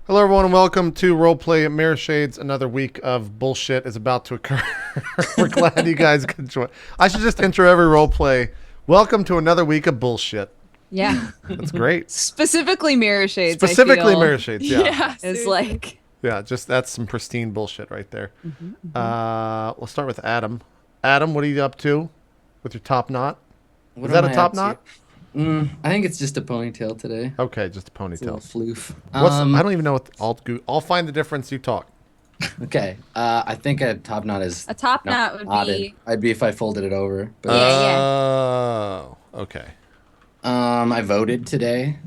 Hello, everyone, and welcome to Roleplay Mirrorshades. Another week of bullshit is about to occur. We're glad you guys could join. I should just intro every roleplay. Welcome to another week of bullshit. Yeah. That's great. Specifically Mirrorshades. Specifically I feel, Mirrorshades, yeah. is like... Yeah, just that's some pristine bullshit right there. We'll start with Adam. Adam, what are you up to with your top knot? Is that a top knot? I think it's just a ponytail today. Okay, just a It's a little ponytail. floof. I don't even know what I'll find the difference. You talk. Okay. I think a top knot is A top knot would knotted. be... I'd be if I folded it over. But Oh, okay. I voted today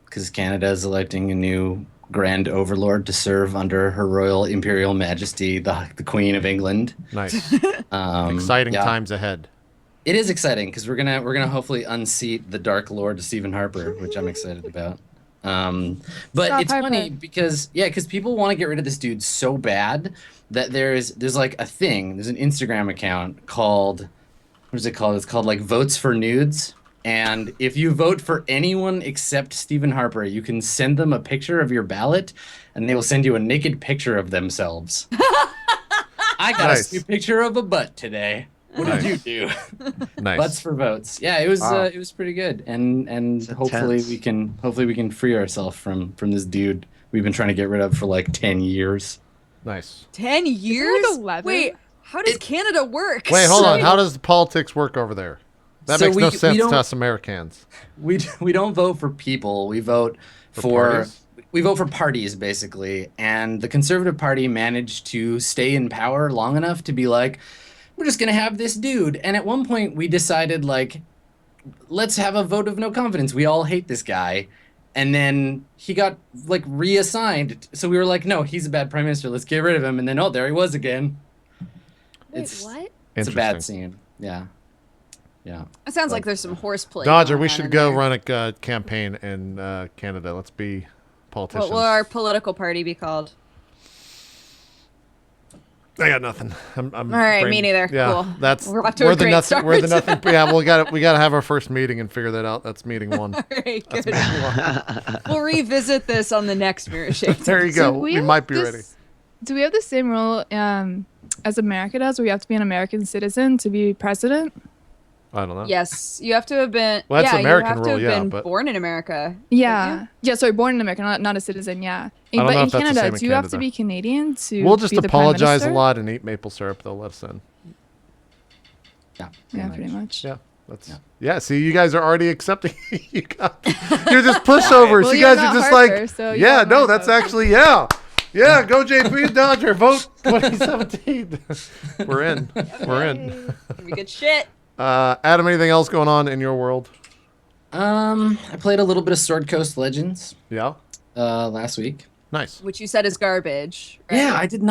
because Canada is electing a new Grand Overlord to serve under Her Royal Imperial Majesty, the Queen of England. Nice. Um, Exciting yeah. times ahead. It is exciting because we're gonna hopefully unseat the Dark Lord Stephen Harper, which I'm excited about. But Stop it's Harper. funny because people want to get rid of this dude so bad that there's like a thing. There's an Instagram account called what is it called? It's called like Votes for Nudes. And if you vote for anyone except Stephen Harper, you can send them a picture of your ballot, and they will send you a naked picture of themselves. I got Nice. a sweet picture of a butt today. What did you do? Nice. Butts for votes. Yeah, it was Wow. it was pretty good, and hopefully intense. we can free ourselves from this dude we've been trying to get rid of for like 10 years. Nice. 10 years? 11? Wait, how does Canada work? Wait, hold on. So- How does the politics work over there? That So makes no we sense don't- to us Americans. We don't vote for people. We vote parties? we vote for parties basically, and the Conservative Party managed to stay in power long enough to be like, we're just gonna have this dude. And at one point we decided like, let's have a vote of no confidence. We all hate this guy. And then he got like reassigned. So we were like, no, he's a bad prime minister. Let's get rid of him. And then, oh, there he was again. Wait, It's what? It's a bad Interesting. scene. Yeah. Yeah. It sounds like there's some horseplay. Dodger, going we on should in go there. run a campaign in Canada. Let's be politicians. What will our political party be called? I got nothing. I'm All right, me neither. Yeah, Cool. that's We're off to a the great nothing. We're the start. nothing. Yeah, we got to have our first meeting and figure that out. That's meeting one. All right, good. We'll revisit this on the next Mirrorshades. There you go. We have might be this- ready. Do we have the same rule as America does, where you have to be an American citizen to be president? I don't know. Yes, you have to have been. Well, that's yeah, American you have to rule, have yeah, been but- born in America. Yeah. Yeah, sorry, born in America, not a citizen, yeah. don't But know in if that's the Canada, same in do you have Canada. to be Canadian to We'll just be the Prime apologize a Minister? lot and eat maple syrup. They'll let us in. Yeah. Yeah, pretty much. Yeah. Yeah. See, you guys are already accepting. You're just pushovers. Well, you you're guys are not just Harper, like, so you yeah, have no, my that's vote. actually, yeah. Yeah, go JP Dodger. Vote 2017. We're in. We're in. Gonna be good shit. Adam, anything else going on in your world? I played a little bit of Sword Coast Legends Yeah. last week. Nice. Which you said is garbage. Right? Yeah, I did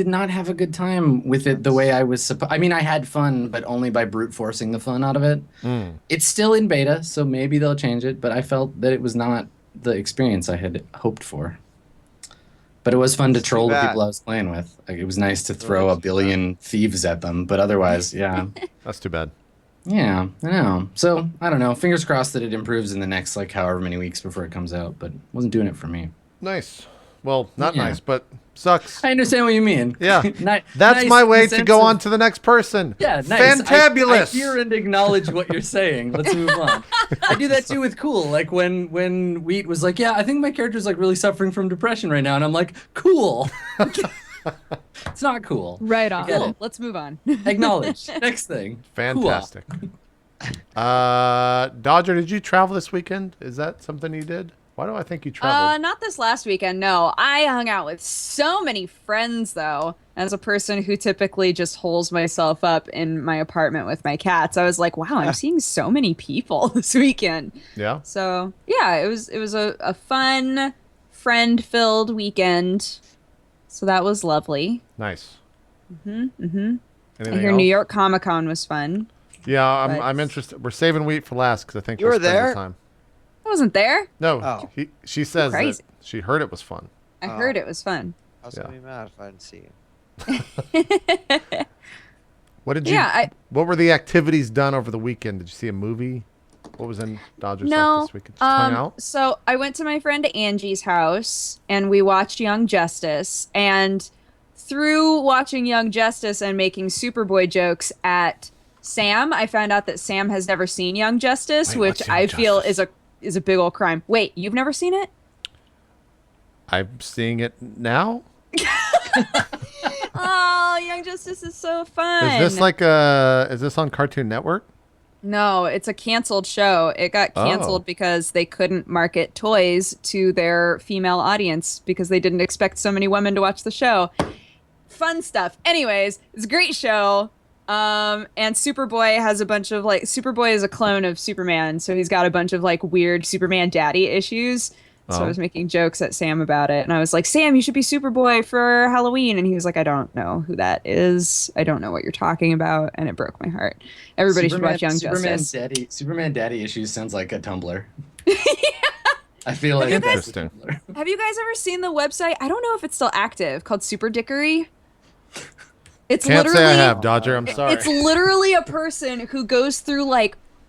not have a good time with it the way I was supposed. I mean, I had fun, but only by brute forcing the fun out of it. It's still in beta, so maybe they'll change it, but I felt that it was not the experience I had hoped for. But it was fun to That's too troll the bad. people I was playing with. Like, it was nice to throw a billion thieves at them, but otherwise, yeah. That's too bad. Yeah, I know. So, I don't know. Fingers crossed that it improves in the next, like, however many weeks before it comes out, but it wasn't doing it for me. Nice. Well, not Yeah. nice, but sucks. I understand what you mean. Yeah. That's That's my way to go on to the next person. Yeah, nice. Fantabulous. I hear and acknowledge what you're saying. Let's move on. I do that too with cool. Like when Wheat was like, "Yeah, I think my character's like really suffering from depression right now," and I'm like, "Cool." It's not cool. Right on. Get Cool. it. Let's move on. Acknowledge. Next thing. Fantastic. Dodger, did you travel this weekend? Is that something you did? Why do I think you traveled? Not this last weekend, no. I hung out with so many friends, though. As a person who typically just holes myself up in my apartment with my cats, I was like, wow, I'm seeing so many people this weekend. Yeah. So, yeah, it was a fun, friend-filled weekend. So that was lovely. Nice. I Anything hear else? New York Comic Con was fun. Yeah, but- I'm interested. We're saving Wheat for last because I think You we're were spending there? time. I wasn't there. No, Oh. she says that Crazy. she heard it was fun. I Oh. heard it was fun. I was Yeah. gonna be mad if I didn't see you. What did you? Yeah, What were the activities done over the weekend? Did you see a movie? What was in Dodgers No. life this week? Just hung out? So I went to my friend Angie's house and we watched Young Justice. And through watching Young Justice and making Superboy jokes at Sam, I found out that Sam has never seen Young Justice, Wait, which what's Young I feel Justice? is a big old crime. Wait, you've never seen it? I'm seeing it now. Oh, Young Justice is so fun. Is this on Cartoon Network? No, it's a canceled show. It got canceled Oh. because they couldn't market toys to their female audience because they didn't expect so many women to watch the show. Fun stuff. Anyways, it's a great show. And Superboy has a bunch of Superboy is a clone of Superman, so he's got a bunch of weird Superman daddy issues. So I Oh. was making jokes at Sam about it, and I was like, Sam, you should be Superboy for Halloween. And he was like, I don't know who that is. I don't know what you're talking about. And it broke my heart. Everybody should watch Young Justice. Superman Daddy Issues sounds like a Tumblr. I feel like Have you that's guys- a Tumblr. Have you guys ever seen the website? I don't know if it's still active, called Super Dickery. It's Can't literally say I have, Dodger. I'm sorry. It's literally a person who goes through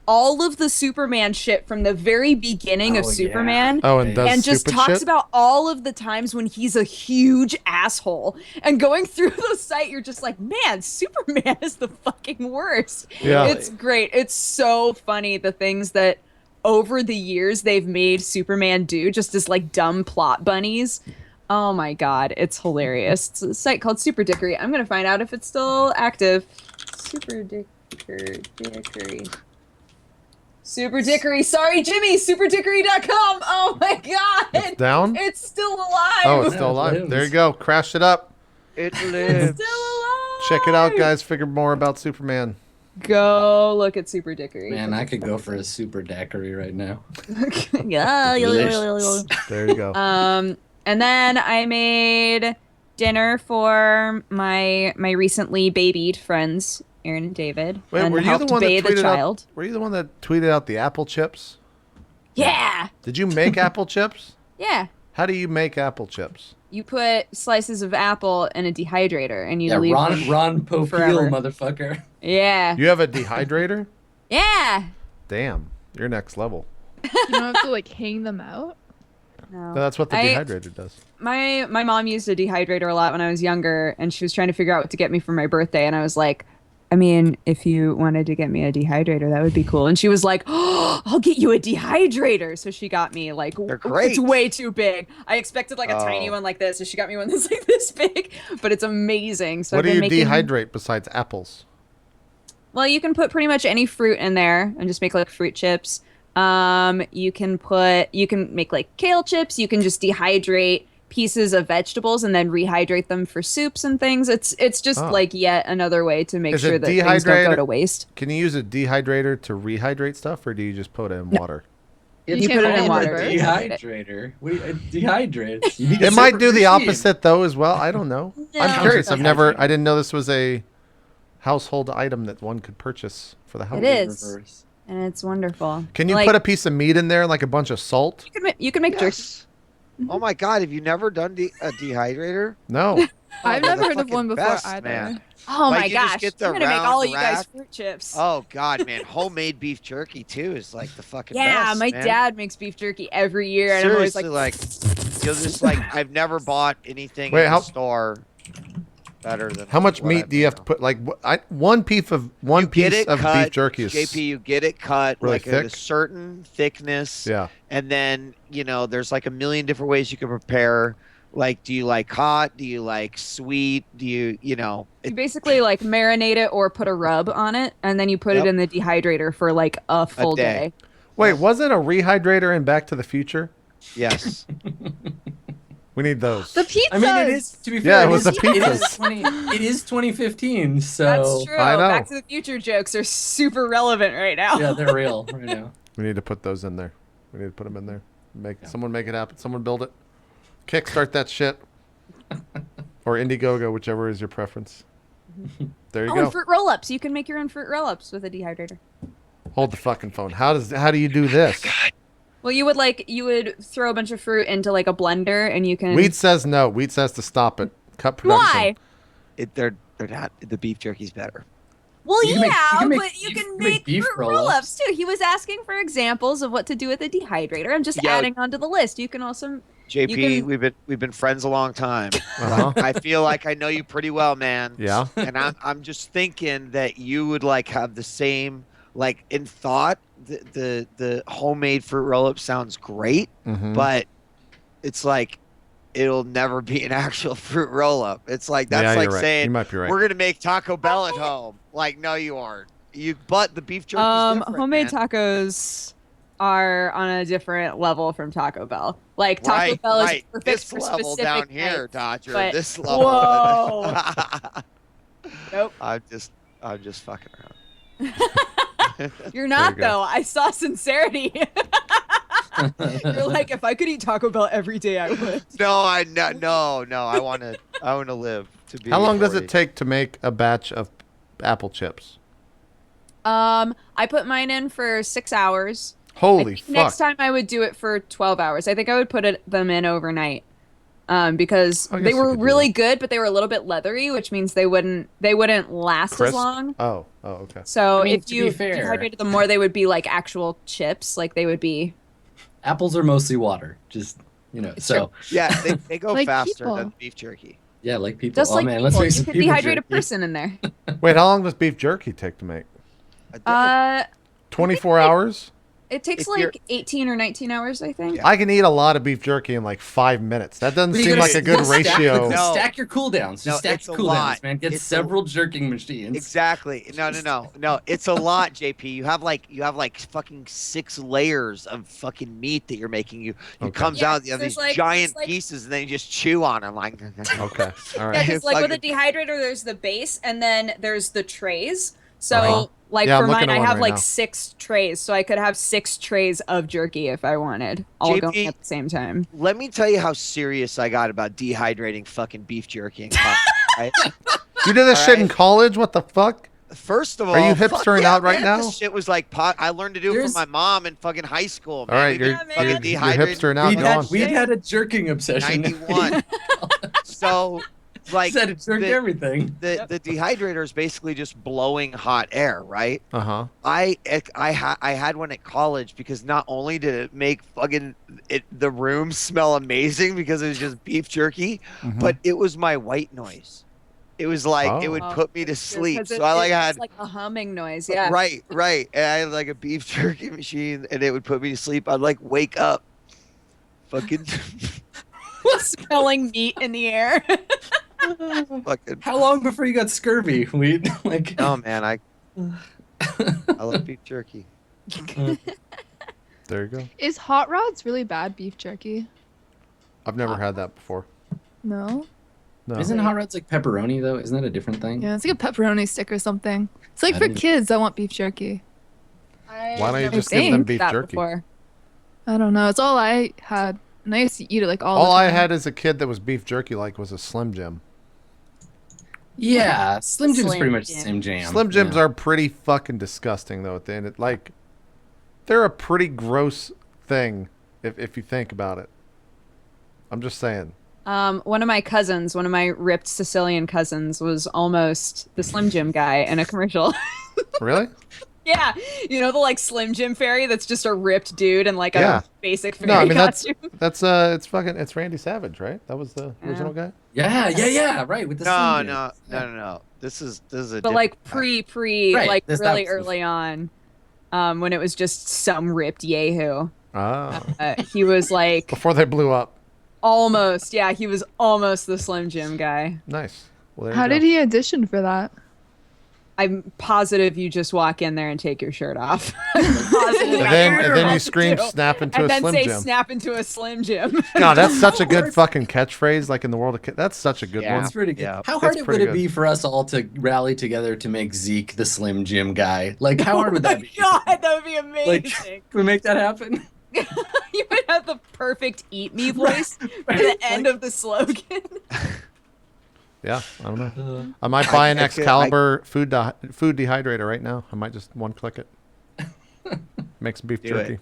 all of the Superman shit from the very beginning of Oh, yeah. Superman. Oh, and does And just stupid talks shit? about all of the times when he's a huge asshole. And going through the site, you're just like, man, Superman is the fucking worst. Yeah. It's great. It's so funny, the things that over the years they've made Superman do just as dumb plot bunnies. Oh my god, it's hilarious. It's a site called Super Dickery. I'm gonna find out if it's still active. Super Dickery. Super Dickery. Sorry, Jimmy. SuperDickery.com. Oh my god. It's down? It's still alive. Oh, it's Yeah, still it alive. lives. There you go. Crash it up. It It's lives. still alive. Check it out, guys. Figure more about Superman. Go look at Super Dickery. Man, I could go for a super daiquiri right now. yeah. Delicious. There you go. And then I made dinner for my recently babied friends, Aaron and David, Wait, and were you the helped one that bathe a tweeted child. out? Were you the one that tweeted out the apple chips? Yeah. Did you make apple chips? Yeah. How do you make apple chips? You put slices of apple in a dehydrator and you Yeah, leave Ron them Popeil, forever. motherfucker. Yeah. You have a dehydrator? Yeah. Damn, you're next level. You don't have to hang them out. No. No, that's what the I- dehydrator does. My mom used a dehydrator a lot when I was younger, and she was trying to figure out what to get me for my birthday, and I was like, I mean, if you wanted to get me a dehydrator, that would be cool. And she was like, oh, I'll get you a dehydrator. So she got me They're great. It's way too big. I expected a tiny Oh. one like this, so she got me one that's this big, but it's amazing. So What I've do been you making... dehydrate besides apples? Well, you can put pretty much any fruit in there and just make fruit chips. You can make kale chips. You can just dehydrate pieces of vegetables and then rehydrate them for soups and things. It's just Oh. yet another way to make Is sure it that things don't go dehydrated? to waste. Can you use a dehydrator to rehydrate stuff, or do you just put it in water? You put it in water. Dehydrator. Dehydrate. You need a It might do separate the machine. opposite though as well. I don't know. I'm No. curious. I Dehydrator. didn't know this was a household item that one could purchase for the house. It is. Reverse. And it's wonderful. Can you put a piece of meat in there, like a bunch of salt? You can make jerky. Yes. Oh my god, have you never done a dehydrator? No. I've they're never the heard of fucking one before best, either. man. Oh Like, my you just gosh. get the I'm gonna make round all of you guys wrap. fruit chips. Oh god, man, homemade beef jerky too is like the fucking yeah, best. my man. dad makes beef jerky every year, and I'm always Seriously, like, you'll just I've never bought anything Wait, in how- the store better than How much what meat I've do you have to done. put? Like one piece of You get piece it of cut, beef jerky is JP, you get it cut really at a thick? certain thickness. Yeah. And then, there's a million different ways you can prepare. Like, do you like hot? Do you like sweet? Do you, you basically marinate it or put a rub on it, and then you put Yep. it in the dehydrator for a full day. day. Wait, wasn't a rehydrator in Back to the Future? yes. We need those. The pizzas. I mean, it is, to be Yeah, fair, it was the pizzas. It is 2015, so That's true. I know. Back to the Future jokes are super relevant right now. yeah, they're real right now. We need to put those in there. We need to put them in there. Someone make it happen. Someone build it. Kickstart that shit. Or Indiegogo, whichever is your preference. There you Oh, go. and fruit roll-ups. You can make your own fruit roll-ups with a dehydrator. Hold the fucking phone. How do you do this? Well, you would throw a bunch of fruit into a blender, and you can. Wheat says no. Wheat says to stop it. Cut production. Why? They're not, the beef jerky's better. Well, You can make- you can make but you beef- can you can make make beef fruit roll-ups. roll-ups too. He was asking for examples of what to do with a dehydrator. I'm just Yo. adding onto the list. You can also JP, can- we've been friends a long time. Uh-huh. I feel like I know you pretty well, man. Yeah. And I'm just thinking that you would like have the same like in thought. The homemade fruit roll up sounds great, Mhm. but it's like it'll never be an actual fruit roll up. It's like that's Yeah, like you're right. saying You might be right. we're gonna make Taco Bell at home. Like, no, you aren't. But the beef jerky is different. homemade man. tacos are on a different level from Taco Bell. Like Taco Right, Bell is right. perfect This for level specific down here, nights, Dodger. but- This level. Whoa. Nope. I'm just fucking around. You're not There you go. though. I saw sincerity. You're like, if I could eat Taco Bell every day, I would. No, I want to live to be. How long does 40. it take to make a batch of apple chips? I put mine in for 6 hours. Holy fuck. Next time I would do it for 12 hours. I think I would put them in overnight. Because I guess they you were could do really that. good, but they were a little bit leathery, which means they wouldn't last Crisp? as long. Oh, okay. So I mean, if to you be fair- dehydrated them more, they would be like actual chips. Like they would be. Apples are mostly water. Just so Yeah, they go Like faster people. than beef jerky. yeah, like people. Just oh like man, people. let's make You some could people dehydrate a jerky. person in there. Wait, how long does beef jerky take to make? A day. 24 hours? It takes If you're- like 18 or 19 hours, I think. Yeah. I can eat a lot of beef jerky in like 5 minutes. That doesn't But you seem gotta like a good stack- ratio. No. Stack your cooldowns. Just No, stack it's your a lot. cooldowns, man. Get It's a- several jerking machines. Exactly. No. It's a lot, JP. You have like fucking 6 layers of fucking meat that you're making. It Okay. comes Yeah, out. You have there's these like- giant there's like- pieces, and then you just chew on them. Like, Okay. All Yeah, right. because like with a Fucking- dehydrator, there's the base, and then there's the trays. So Uh-huh. like Yeah, I'm for looking mine, at I one have right like now. 6 trays, so I could have 6 trays of jerky if I wanted, all JP going at the same time. Let me tell you how serious I got about dehydrating fucking beef jerky. In college, right? You did this All shit in right. college? What the fuck? First of all, Are you fuck hipstering yeah, out right man, now? This shit was like pot. I learned to do it There's- from my mom in fucking high school. All Man. right, We've you're, been fucking you're dehydrating hipstering out. We'd Go had, on. we'd had a jerking obsession. 91. So, like, Said it jerked the- everything. the dehydrator is basically just blowing hot air, right? Uh-huh. I had one at college because not only did it make the room smell amazing because it was just beef jerky, Mhm. but it was my white noise. It was like it would Oh. put me to Because sleep. it- So I like it's had like a humming noise. Yeah. right. And I had like a beef jerky machine, and it would put me to sleep. I'd like wake up, fucking, Smelling meat in the air. fucking. How long before you got scurvy? We like. Oh man, I love beef jerky. There you go. Is hot rods really bad beef jerky? I've never had that before. No. No. Isn't hot rods like pepperoni though? Isn't that a different thing? Yeah, it's like a pepperoni stick or something. It's like I for didn't- kids that want beef jerky. Why don't you I've just give them never beef that jerky? before. I don't know. It's all I had. And I used to eat it like all All the I time. had as a kid that was beef jerky like was a Slim Jim. Yeah, Slim Jim's Slim pretty much the Jim. same jam. Slim Jims Yeah. are pretty fucking disgusting though at the end. They're a pretty gross thing if you think about it. I'm just saying. One of my ripped Sicilian cousins was almost the Slim Jim guy in a commercial. Really? Yeah, you know the like Slim Jim fairy that's just a ripped dude in like Yeah. a basic fairy No, I mean that's costume. it's Randy Savage, right? That was the original guy. Yeah, right. With the Slim Jim. No. This is a But different like guy. pre Right, like this- really that- early on, when it was just some ripped yahoo. Oh. He was like Before they blew up. almost, yeah, he was almost the Slim Jim guy. Nice. Well, there How you go. did he audition for that? I'm positive you just walk in there and take your shirt off. Positive And that's then what you scream do. snap into and a then Slim say Jim. snap into a Slim Jim. God, that's such a good fucking catchphrase like in the world of that's such a good Yeah. one. That's pretty good. Yeah, How that's hard would pretty it good. be for us all to rally together to make Zeke the Slim Jim guy? Like, how hard would Oh that my be? God, that would be Like, amazing. can we make that happen? You would have the perfect eat me voice for the end of the slogan. Yeah, I don't know. I might buy an I- Excalibur food dehydrator right now. I might just one click it. Make some beef Do jerky. it.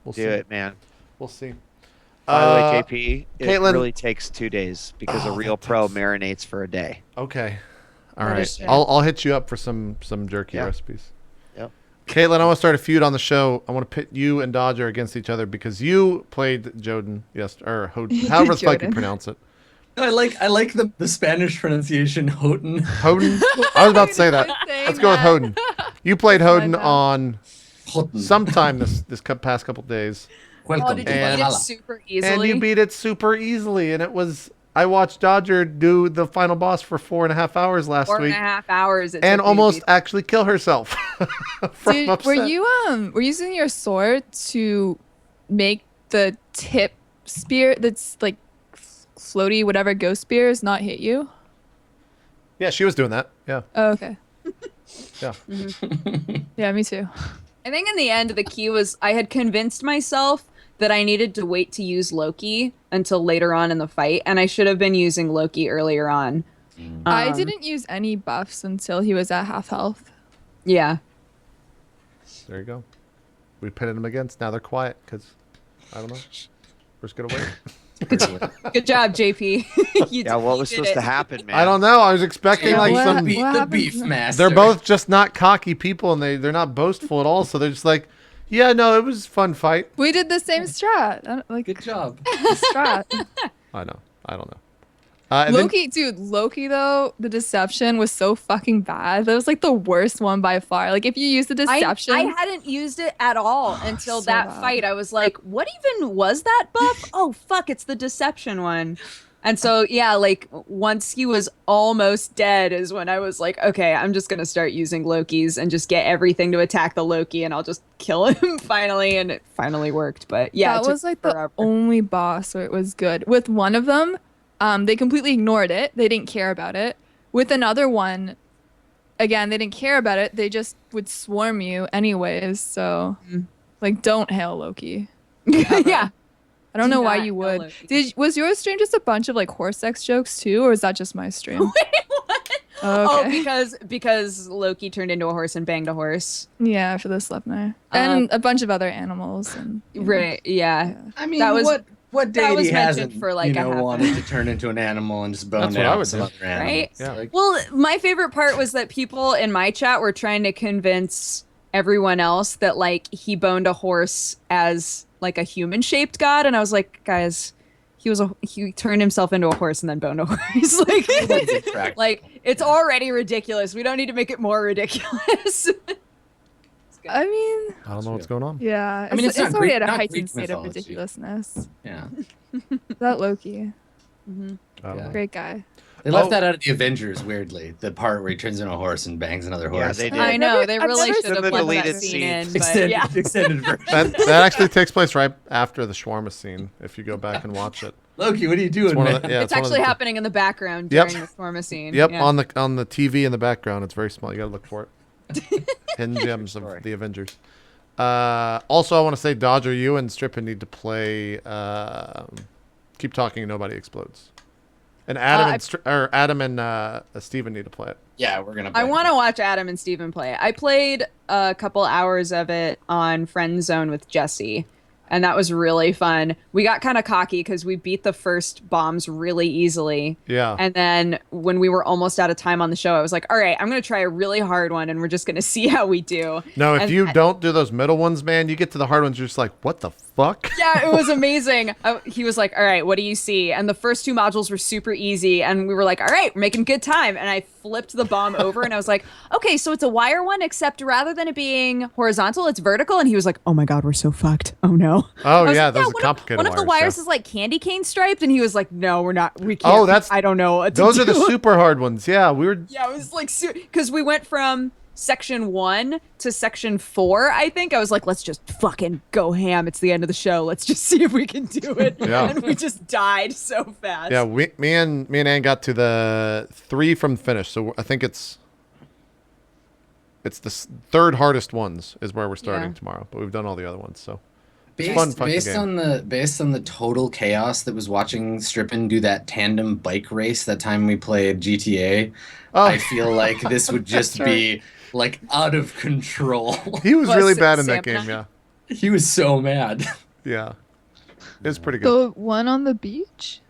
We'll Do see. it, man. We'll see. By the way, JP, it Kaitlyn- really takes 2 days because a Oh, real that pro takes- marinates for a day. Okay. All That right. is true. I'll hit you up for some jerky Yeah. recipes. Yep. Kaitlyn, I want to start a feud on the show. I want to pit you and Dodger against each other because you played Joden, however the fuck you Joden. pronounce it. I like the Spanish pronunciation Houghton. Hoden? I was about to say that. Let's go with Hoden. You played Hoden on Houghton. sometime this past couple days. Welcome Oh, did to you beat it Valhalla. super And easily? you beat it super easily. And it was, I watched Dodger do the final boss for 4.5 hours last Four and week a half hours. It and took me to almost beat- actually kill herself. from Were upset. you were you using your sword to make the tip spear that's like floaty, whatever ghost spears not hit you? Yeah, she was doing that. Yeah. Oh, okay. Yeah. Yeah, me too. I think in the end, the key was I had convinced myself that I needed to wait to use Loki until later on in the fight, and I should have been using Loki earlier on. I didn't use any buffs until he was at half health. Yeah. There you go. We pitted them against. Now they're quiet because, I don't know. We're just going to wait. Good job, JP. Yeah, what was supposed to happen, man? I don't know. I was expecting Yeah, like what- some. the happened? beef master. They're both just not cocky people, and they're not boastful at all. So they're just like, yeah, no, it was a fun fight. We did the same strat. I don't- Like Good job. strat. I know. I don't know. And then- Loki though, the deception was so fucking bad. That was like the worst one by far. Like if you use the deception, I hadn't used it at all until so that bad. fight. I was like, what even was that buff? Oh, fuck, it's the deception one. And so, yeah, like once he was almost dead is when I was like, okay, I'm just going to start using Loki's and just get everything to attack the Loki and I'll just kill him finally. And it finally worked. But yeah, it that took was like forever. the only boss where it was good. With one of them, they completely ignored it. They didn't care about it. With another one, again, they didn't care about it. They just would swarm you anyways. So, like, don't hail Loki. Yeah. I don't Do know why not you hail would. Loki. Was your stream just a bunch of like horse sex jokes too, or is that just my stream? What? Oh, okay. Oh, because Loki turned into a horse and banged a horse. Yeah, for the Sleipnir. And a bunch of other animals. And you know. Right. Yeah. I mean, That was- what that was deity mentioned hasn't for, like, a half wanted to turn into an animal and just bone That's what I down would some do. other animals? Right? Yeah. Like, Well, my favorite part was that people in my chat were trying to convince everyone else that like he boned a horse as like a human-shaped god, and I was like, guys, he turned himself into a horse and then boned a horse. Like it's already ridiculous. We don't need to make it more ridiculous. I mean, I don't know what's going on. yeah. I mean, it's not already Greek- at a not heightened Greek state of mythology. ridiculousness. yeah. That Loki, I don't Yeah. know. great guy. They left Oh. that out of the Avengers, weirdly. The part where he turns into a horse and bangs another Yeah, horse. they did. I know never- they I've really never should seen have the left that deleted scene in. scenes. But Extended, yeah. extended version. That actually takes place right after the shawarma scene. If you go back and watch it, Loki, what are you doing, it's one man? of the, yeah, It's one of actually the- happening in the background Yep. during the Storma scene. Yep, Yeah. on the TV in the background. It's very small. You gotta look for it. Hidden gems of Sorry. the Avengers. Also, I want to say, Dodger, you and Strippin need to play. Keep talking, and nobody explodes. And Adam and Steven need to play it. Yeah, we're gonna. I play. want to watch Adam and Steven play. I played a couple hours of it on Friend Zone with Jesse, and that was really fun. We got kind of cocky because we beat the first bombs really easily. Yeah. And then when we were almost out of time on the show, I was like, all right, I'm going to try a really hard one, and we're just going to see how we do. No, if And you don't do those middle ones, man, you get to the hard ones, you're just like, what the fuck? Yeah, it was amazing. He was like, all right, what do you see? And the first two modules were super easy. And we were like, all right, we're making good time. And I flipped the bomb over and I was like, okay, so it's a wire one, except rather than it being horizontal, it's vertical. And he was like, oh my God, we're so fucked. Oh no. Oh, I was yeah, like, those are one complicated One of the wires, wires yeah. is like candy cane striped. And he was like, no, we're not. We can't. Oh, that's- I don't know what to Those are the do. super hard ones. Yeah, we were. Yeah, it was like, because we went from section 1 to section 4, I think. I was like, let's just fucking go ham. It's the end of the show. Let's just see if we can do it. Yeah. And we just died so fast. Yeah, me and Ann got to the 3 from finish. So I think it's the third hardest ones is where we're starting Yeah. tomorrow. But we've done all the other ones. So Based, fun fucking based game. based on the total chaos that was watching Strippin do that tandem bike race that time we played GTA, Oh. I feel like this would just be like out of control. he was Plus really bad in that Sam- game. Yeah, He was so mad. yeah, it was pretty good. The one on the beach?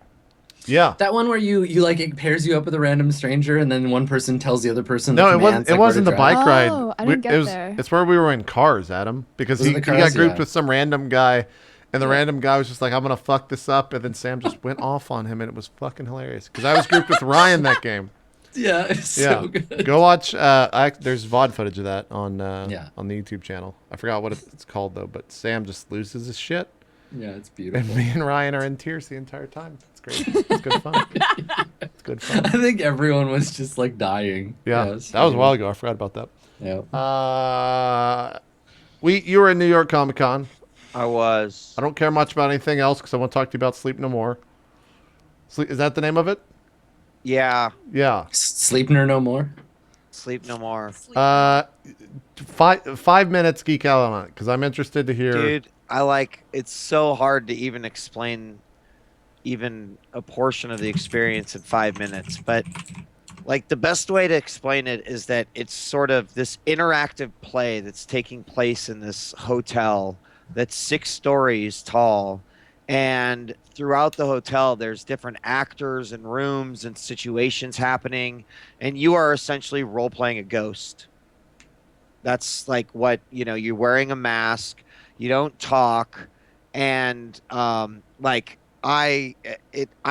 Yeah. That one where you like it pairs you up with a random stranger, and then one person tells the other person. No, the it wasn't. commands, It like, where wasn't to the drive. bike ride. Oh, I didn't get there. It's where we were in cars, Adam, because Was it he the got cars? grouped Yeah. with some random guy, and the Yeah. random guy was just like, "I'm gonna fuck this up," and then Sam just went off on him, and it was fucking hilarious. Because I was grouped with Ryan that game. Yeah, it's Yeah, so good. go watch. There's VOD footage of that on Yeah. on the YouTube channel. I forgot what it's called though, but Sam just loses his shit, Yeah, it's and beautiful. me and Ryan are in tears the entire time. It's great. It's good fun. It's good fun. I think everyone was just like dying. Yeah, it's that was a funny. while ago. I forgot about that. Yeah. You were in New York Comic Con. I was. I don't care much about anything else because I want to talk to you about Sleep No More. Is that the name of it? Yeah. Yeah. Sleepner no more. Sleep no more. 5 minutes geek out on it because I'm interested to hear. Dude, it's so hard to even explain even a portion of the experience in 5 minutes, but like the best way to explain it is that it's sort of this interactive play that's taking place in this hotel that's 6 stories tall, and throughout the hotel there's different actors and rooms and situations happening, and you are essentially role-playing a ghost. That's like what, you're wearing a mask, you don't talk, and I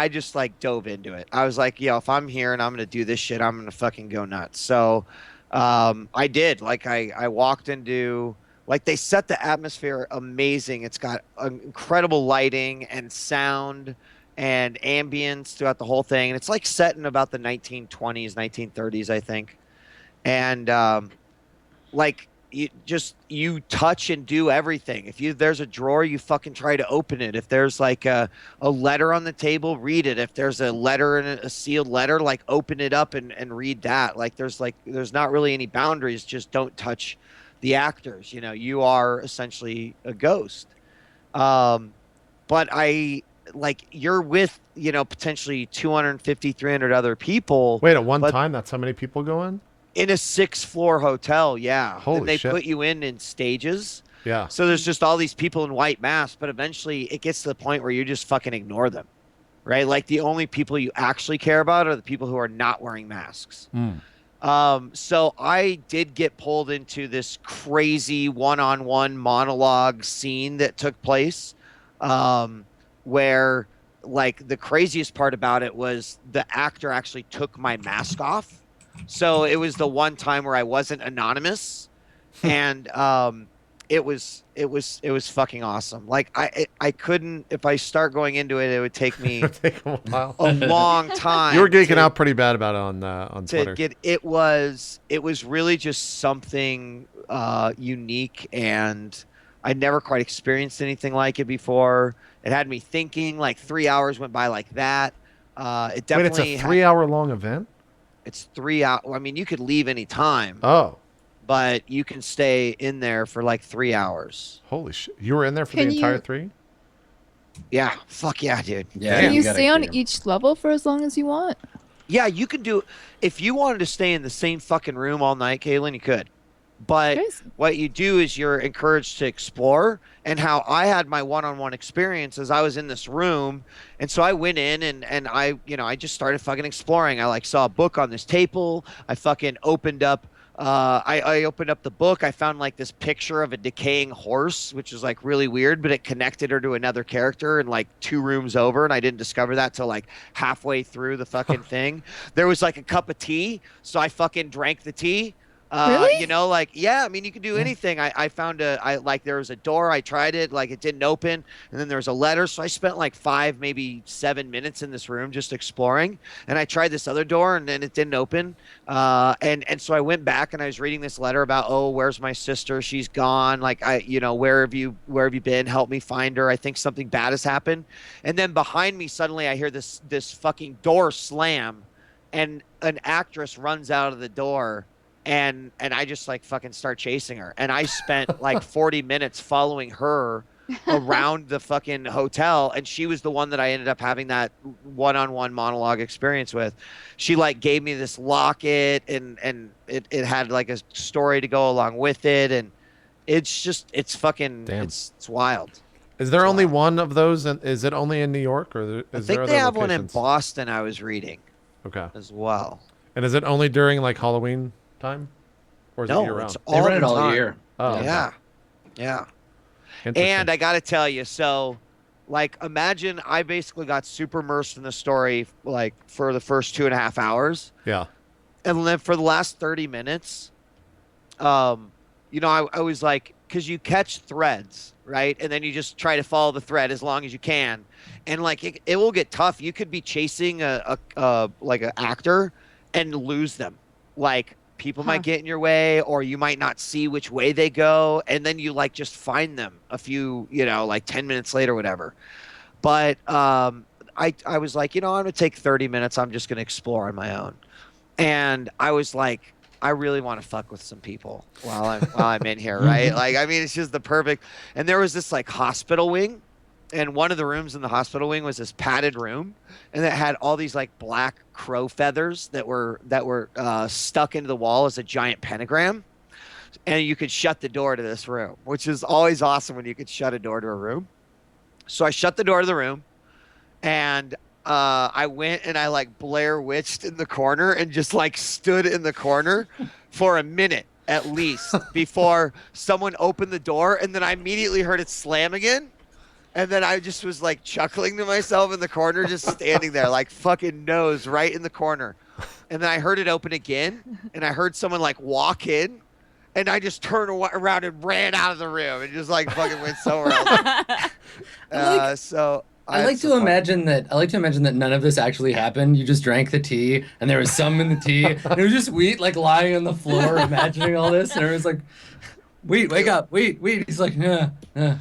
just like dove into it. I was like, if I'm here and I'm gonna do this shit, I'm gonna fucking go nuts. So I did. Like I walked into, like, they set the atmosphere amazing. It's got incredible lighting and sound and ambience throughout the whole thing. And it's like set in about the 1920s, 1930s, I think. And like you touch and do everything. If there's a drawer, you fucking try to open it. If there's like a letter on the table, read it. If there's a letter and a sealed letter, like open it up and read that. Like there's not really any boundaries. Just don't touch the actors. You are essentially a ghost. But you're with potentially 250, 300 other people. Wait, at one time, that's how many people go in? In a 6-floor hotel, yeah. Holy and they shit. put you in stages. Yeah. So there's just all these people in white masks, but eventually it gets to the point where you just fucking ignore them, right? Like the only people you actually care about are the people who are not wearing masks. So I did get pulled into this crazy one-on-one monologue scene that took place, where like the craziest part about it was the actor actually took my mask off. So it was the one time where I wasn't anonymous, and it was fucking awesome. Like I couldn't, if I start going into it, it would take me Take a while. a long time. You were geeking out pretty bad about it on Twitter. It was really just something unique, and I'd never quite experienced anything like it before. It had me thinking. Like 3 hours went by like that. It definitely. Wait, it's a 3-hour long event? It's 3 hours. I mean, you could leave any time. Oh. But you can stay in there for like 3 hours. Holy shit. You were in there for the entire 3? Yeah. Fuck yeah, dude. Yeah. Can you gotta stay on do. each level for as long as you want? Yeah, you could do. If you wanted to stay in the same fucking room all night, Kaitlyn, you could. But Crazy. what you do is you're encouraged to explore. And how I had my one-on-one experience is I was in this room, and so I went in and I just started fucking exploring. I like saw a book on this table. I fucking opened up. I opened up the book. I found like this picture of a decaying horse, which is like really weird, but it connected her to another character in like 2 rooms over, and I didn't discover that till like halfway through the fucking thing. There was like a cup of tea, so I fucking drank the tea. Really? Yeah, I mean, you can do anything. I found there was a door. I tried it, like it didn't open. And then there was a letter. So I spent like 5, maybe 7 minutes in this room just exploring. And I tried this other door and then it didn't open. And so I went back and I was reading this letter about, oh, where's my sister? She's gone. Like, where have you been? Help me find her. I think something bad has happened. And then behind me, suddenly I hear this fucking door slam, and an actress runs out of the door. And I just like fucking start chasing her. And I spent like 40 minutes following her around the fucking hotel. And she was the one that I ended up having that one-on-one monologue experience with. She like gave me this locket, and it had like a story to go along with it. And it's fucking, Damn. it's wild. Is there It's only wild. one of those? And is it only in New York, or I is think there they other have one in locations? Boston. I was reading Okay. as well. And is it only during like Halloween time, or is it year No, round? it's They all run the it all time. year. Oh, okay. Yeah, yeah. Interesting. And I got to tell you, so like imagine I basically got super immersed in the story like for the first 2.5 hours, yeah. and then for the last 30 minutes, I was like, because you catch threads, right? And then you just try to follow the thread as long as you can. And like it will get tough. You could be chasing like an actor and lose them. Like people might get in your way, or you might not see which way they go, and then you like just find them a few, like 10 minutes later, whatever. But I was like, I'm gonna take 30 minutes. I'm just gonna explore on my own. And I was like, I really want to fuck with some people while I'm in here, right? Like, I mean, it's just the perfect. And there was this like hospital wing, and one of the rooms in the hospital wing was this padded room, and it had all these like black crow feathers that were stuck into the wall as a giant pentagram. And you could shut the door to this room, which is always awesome when you could shut a door to a room. So I shut the door to the room, and I went and I like Blair Witched in the corner and just like stood in the corner for a minute at least before someone opened the door, and then I immediately heard it slam again. And then I just was like chuckling to myself in the corner, just standing there like fucking nose right in the corner. And then I heard it open again, and I heard someone like walk in, and I just turned around and ran out of the room and just like fucking went somewhere else. So I like to imagine that none of this actually happened. You just drank the tea, and there was some in the tea, and it was just Wheat like lying on the floor, imagining all this, and it was like, Wheat, wake up, Wheat. He's like,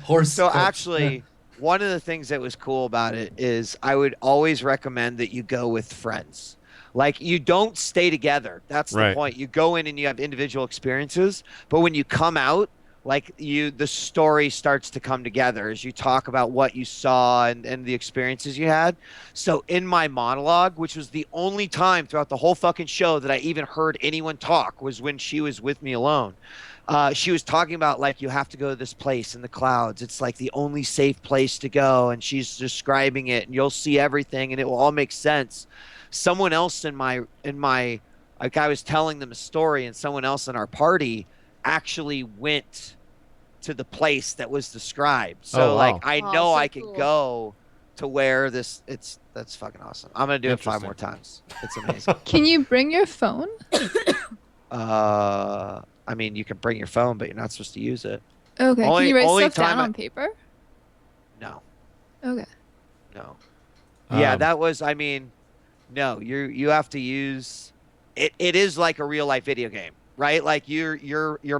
horse. So actually, one of the things that was cool about it is I would always recommend that you go with friends. Like, you don't stay together. That's the Right. point. You go in and you have individual experiences, but when you come out, like the story starts to come together as you talk about what you saw and the experiences you had. So in my monologue, which was the only time throughout the whole fucking show that I even heard anyone talk, was when she was with me alone. She was talking about like, you have to go to this place in the clouds. It's like the only safe place to go. And she's describing it, and you'll see everything, and it will all make sense. Someone else in my, like, I was telling them a story, and someone else in our party actually went to the place that was described. So Oh, wow. like, I know so I could cool. go to where that's fucking awesome. I'm going to do it 5 Interesting. more times. It's amazing. Can you bring your phone? I mean, you can bring your phone, but you're not supposed to use it. Okay. Only- Can you write only stuff down time on paper? No, Okay. no. Yeah, Um, that was, I mean, no, you have to use it. It is like a real life video game, right? Like you're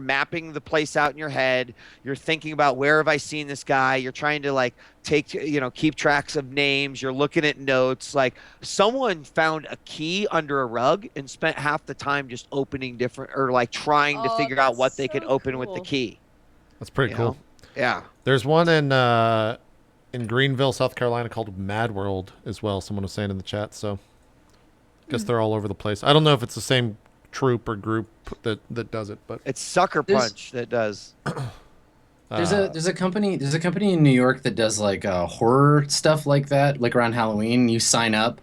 mapping the place out in your head. You're thinking about, where have I seen this guy? You're trying to like keep tracks of names. You're looking at notes. Like, someone found a key under a rug and spent half the time just opening different, or like trying to Oh, figure out that's what they could so open with the cool. key. That's pretty you cool. know? Yeah. There's one in Greenville, South Carolina called Mad World as well. Someone was saying in the chat. So I guess they're all over the place. I don't know if it's the same troop or group that does it, but It's Sucker There's- Punch that does. There's a company in New York that does like horror stuff like that, like around Halloween. You sign up,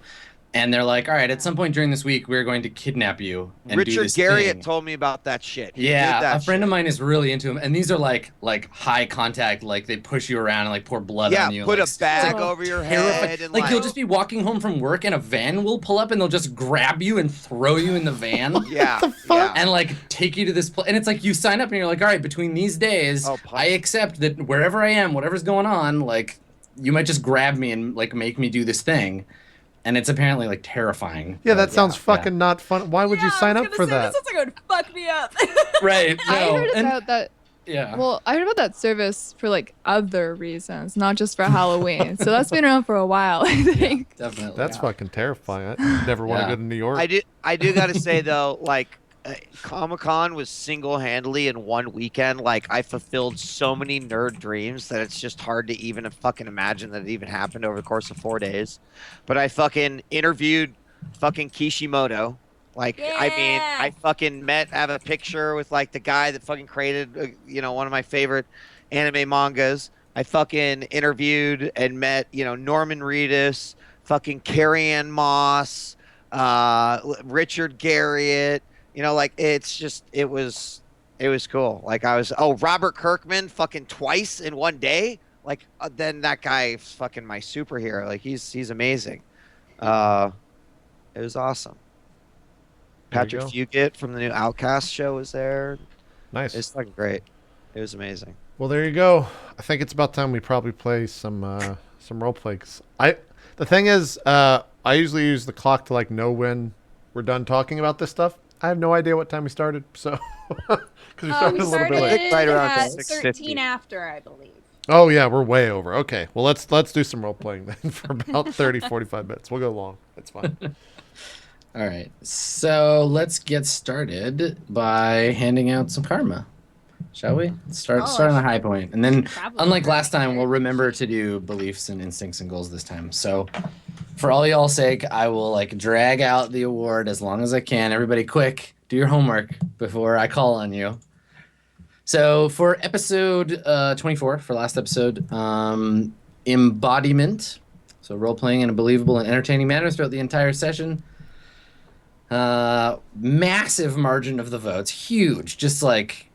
and they're like, all right, at some point during this week, we're going to kidnap you and do Richard this Garriott thing. told me about that shit. He did Yeah, that a friend of shit. mine is really into them, and these are like high contact, like they push you around and like pour blood Yeah, on you. put like, a bag Oh, over your terrifying. head and Like, you'll just be walking home from work, and a van will pull up, and they'll just grab you and throw you in the van. yeah, yeah. And like take you to this place, and it's like you sign up and you're like, all right, between these days, Oh, I accept that wherever I am, whatever's going on, like you might just grab me and like make me do this thing, and it's apparently like terrifying. yeah, But, that sounds yeah. fucking not fun. Why would you sign up for that? This sounds like it would fuck me up. Right. I No, heard and- about that. yeah. Well, I heard about that service for like other reasons, not just for Halloween. So that's been around for a while, I think. Definitely. That's yeah. fucking terrifying. I never want to Yeah. go to New York. I do got to say though, like, Comic-Con was single-handedly in one weekend. Like, I fulfilled so many nerd dreams that it's just hard to even fucking imagine that it even happened over the course of 4 days. But I fucking interviewed fucking Kishimoto. Like, I mean, Yeah. I fucking have a picture with like the guy that fucking created, one of my favorite anime mangas. I fucking interviewed and met, Norman Reedus, fucking Carrie Ann Moss, Richard Garriott. Like it was cool. Like Robert Kirkman fucking twice in one day. Like then that guy's fucking my superhero. Like he's amazing. It was awesome. Patrick Fugit from the new Outcast show was there. Nice. It's fucking great. It was amazing. Well, there you go. I think it's about time we probably play some role play. The thing is, I usually use the clock to like know when we're done talking about this stuff. I have no idea what time we started, so because we started a little bit late. Right around at 6:50. 13 after, I believe. Oh yeah, we're way over. Okay, well let's do some role playing then for about 30, 45 minutes. We'll go long. That's fine. All right, so let's get started by handing out some karma. Shall we? Start on a high point. And then, unlike last time, we'll remember to do beliefs and instincts and goals this time. So for all y'all's sake, I will like drag out the award as long as I can. Everybody quick, do your homework before I call on you. So for episode 24, for last episode, embodiment. So role-playing in a believable and entertaining manner throughout the entire session. Massive margin of the votes. Huge. Just like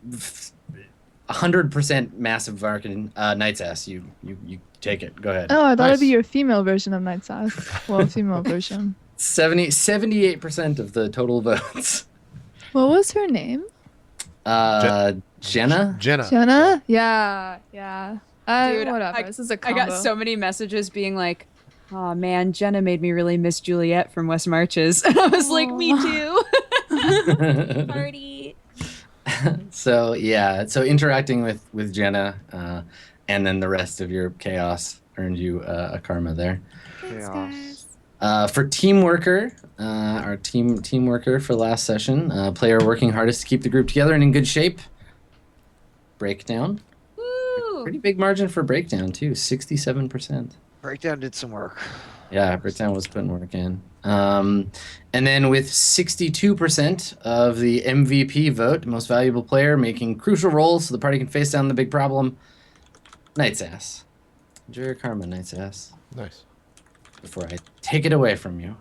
100% massive margin. Night's Ass, you take it. Go ahead. Oh, I thought it'd be Nice. your female version of Night's Ass. Well, female version. 78% of the total votes. What was her name? Jenna? Jenna. Jenna? Yeah. Dude, Whatever. This is a I combo. got so many messages being like, "Oh man, Jenna made me really miss Juliet from West Marches," and I was like, "Me too." Party. So interacting with Jenna, and then the rest of your chaos earned you a karma there. Thanks, guys. For team worker, our team worker for last session, player working hardest to keep the group together and in good shape. Breakdown. Woo! Pretty big margin for breakdown too, 67%. Breakdown did some work. Yeah, Breakdown was putting work in. And then with 62% of the MVP vote, most valuable player, making crucial roles so the party can face down the big problem, Night's Ass. Enjoy your karma, Night's Ass. Nice. Before I take it away from you,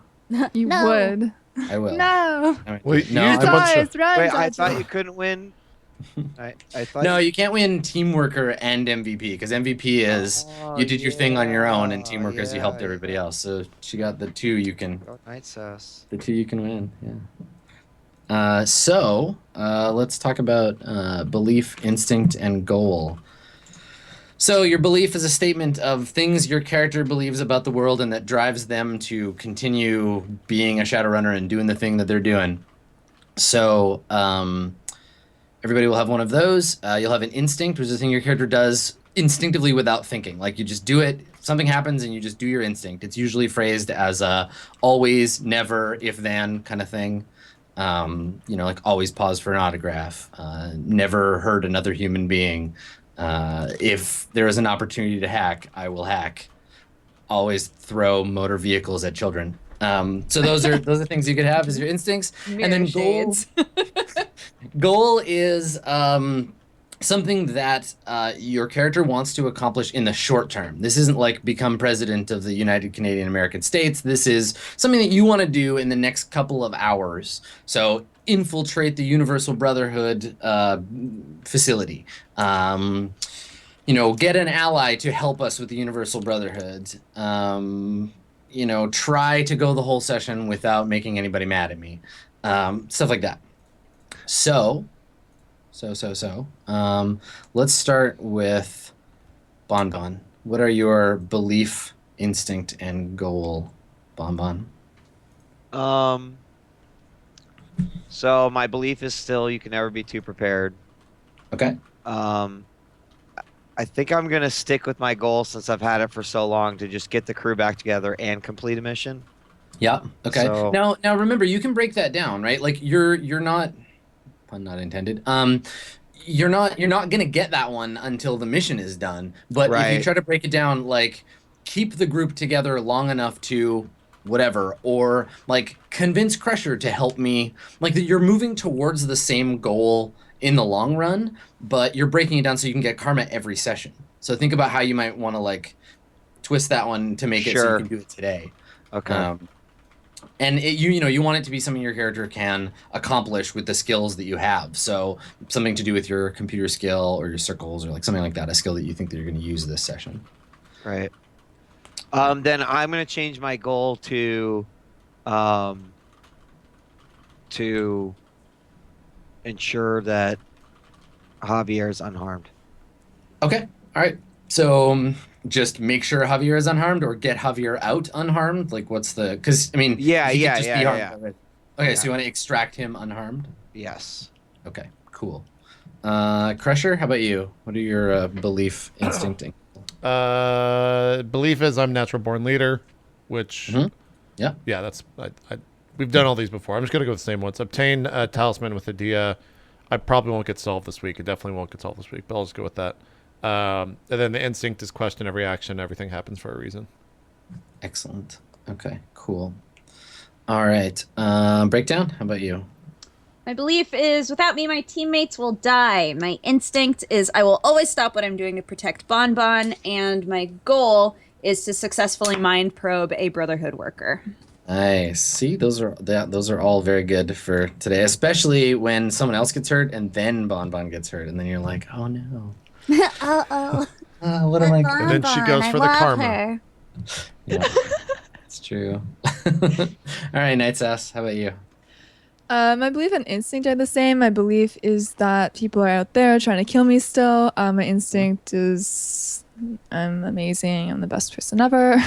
You would. I will. No. Well, you no, used a bunch of- Guys, run, Wait, I Jojo. thought you couldn't win. I thought. No, you can't win team worker and MVP because MVP is you did your thing on your own, and team worker is you helped everybody else. So she got the two you can Night's Ass. win. Yeah. So let's talk about belief, instinct, and goal. So your belief is a statement of things your character believes about the world and that drives them to continue being a Shadowrunner and doing the thing that they're doing. So everybody will have one of those. You'll have an instinct, which is the thing your character does instinctively without thinking. Like you just do it, something happens, and you just do your instinct. It's usually phrased as a always, never, if then kind of thing. Like always pause for an autograph. Never hurt another human being. If there is an opportunity to hack, I will hack. Always throw motor vehicles at children. So those are things you could have as your instincts. And then goal is something that your character wants to accomplish in the short term. This isn't like become president of the United Canadian American States. This is something that you want to do in the next couple of hours. So infiltrate the Universal Brotherhood facility. Get an ally to help us with the Universal Brotherhood. Try to go the whole session without making anybody mad at me. Stuff like that. So, let's start with Bonbon. What are your belief, instinct, and goal, Bonbon? So my belief is still you can never be too prepared. Okay. I think I'm gonna stick with my goal since I've had it for so long to just get the crew back together and complete a mission. Yeah. Okay. So- Now remember, you can break that down, right? Like you're not, pun not intended. You're not gonna get that one until the mission is done. But if you Right. try to break it down, like keep the group together long enough to whatever, or like convince Crusher to help me. Like you're moving towards the same goal in the long run, but you're breaking it down so you can get karma every session. So think about how you might want to like twist that one to make it so you can do it today. Okay. And you want it to be something your character can accomplish with the skills that you have. So something to do with your computer skill or your circles or like something like that, a skill that you think that you're going to use this session. Right. Then I'm going to change my goal to ensure that Javier is unharmed. Okay. All right. So just make sure Javier is unharmed, or get Javier out unharmed. Like, what's the? Because I mean, he could just be harmed already. Okay, Yeah. so you want to extract him unharmed? Yes. Okay. Cool. Crusher, how about you? What are your belief instincting? Belief is I'm natural born leader, which Yeah. that's we've done all these before. I'm just gonna go with the same ones. Obtain a talisman with a dia. I probably won't get solved this week. It definitely won't get solved this week, but I'll just go with that. And then the instinct is question every action. Everything happens for a reason. Excellent. Okay, cool. All right. Breakdown, how about you? My belief is without me, my teammates will die. My instinct is I will always stop what I'm doing to protect Bonbon. And my goal is to successfully mind probe a Brotherhood worker. Nice. See, those are all very good for today, especially when someone else gets hurt and then Bonbon gets hurt, and then you're like, oh no. What am I? And then she goes for the karma. Yeah, it's true. All right, Night's Ass, how about you? My belief and instinct are the same. My belief is that people are out there trying to kill me still. My instinct is I'm amazing. I'm the best person ever.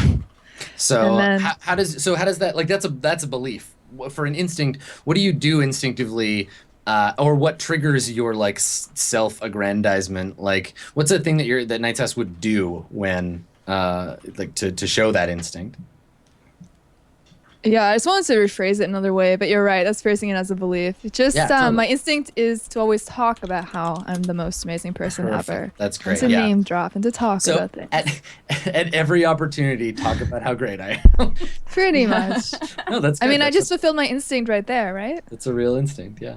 So then, how does that, like, that's a belief. For an instinct, what do you do instinctively, or what triggers your like self-aggrandizement? Like, what's the thing that Night's Ass would do when like to show that instinct? yeah, I just wanted to rephrase it another way, but you're right. That's phrasing it as a belief. Just totally. my instinct is to always talk about how I'm the most amazing person ever. That's great. And to name drop and to talk So about things. at every opportunity, talk about how great I am. Pretty much. No, that's good. I mean, I just fulfilled my instinct right there, right? That's a real instinct, yeah.